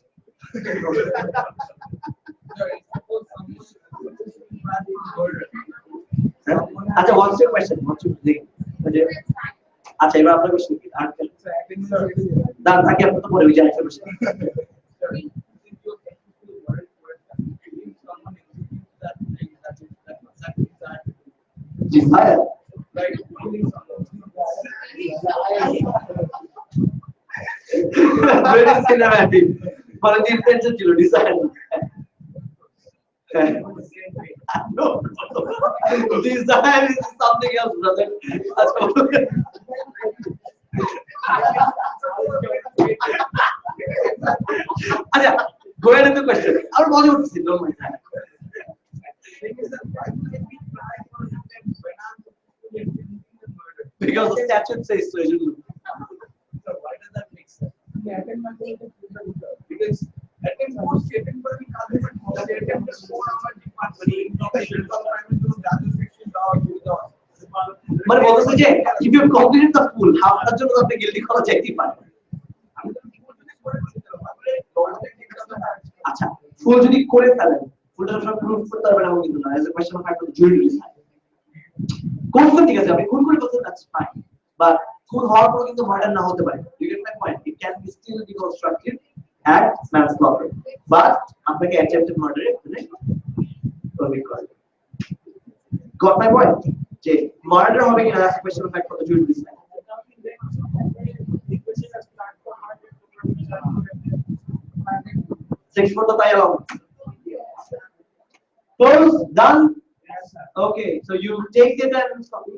[SPEAKER 2] আচ্ছা what's your question what's your thing আচ্ছা এবার আপনার কোশ্চেন কি না তাকে আপনি তো পরে ওই জায়গায় question desire right very cinematic for the intention to desire no desire is something else brother acha go ahead with the question our body would see no mind because the statute says so you do so why does that make sense because attempt more statement पर भी काफी attempt is more our department মানে বলতে যে if you completed the full half তার জন্য আপনি guilty করা যাইতে পারে আচ্ছা ফুল যদি করে ফেলেন ফুলটা সব প্রুফ করতে পারবেন এমন কিন্তু না as a question of fact jury decide কোন ঠিক আছে আপনি খুন করে বলতে দ্যাটস ফাইন বাট খুন হওয়ার পর কিন্তু মার্ডার না হতে পারে you get my point it can be still be constructive at manslaughter but আপনাকে অ্যাটেম্পটেড মার্ডারে কনভিক্ট করা গট মাই পয়েন্ট যে মার্ডার হবে কিনা that's question of fact for the jury decide Sex for the dialogue. Close? Done?
[SPEAKER 1] Yes, sir.
[SPEAKER 2] Okay, so you take the attendance copy.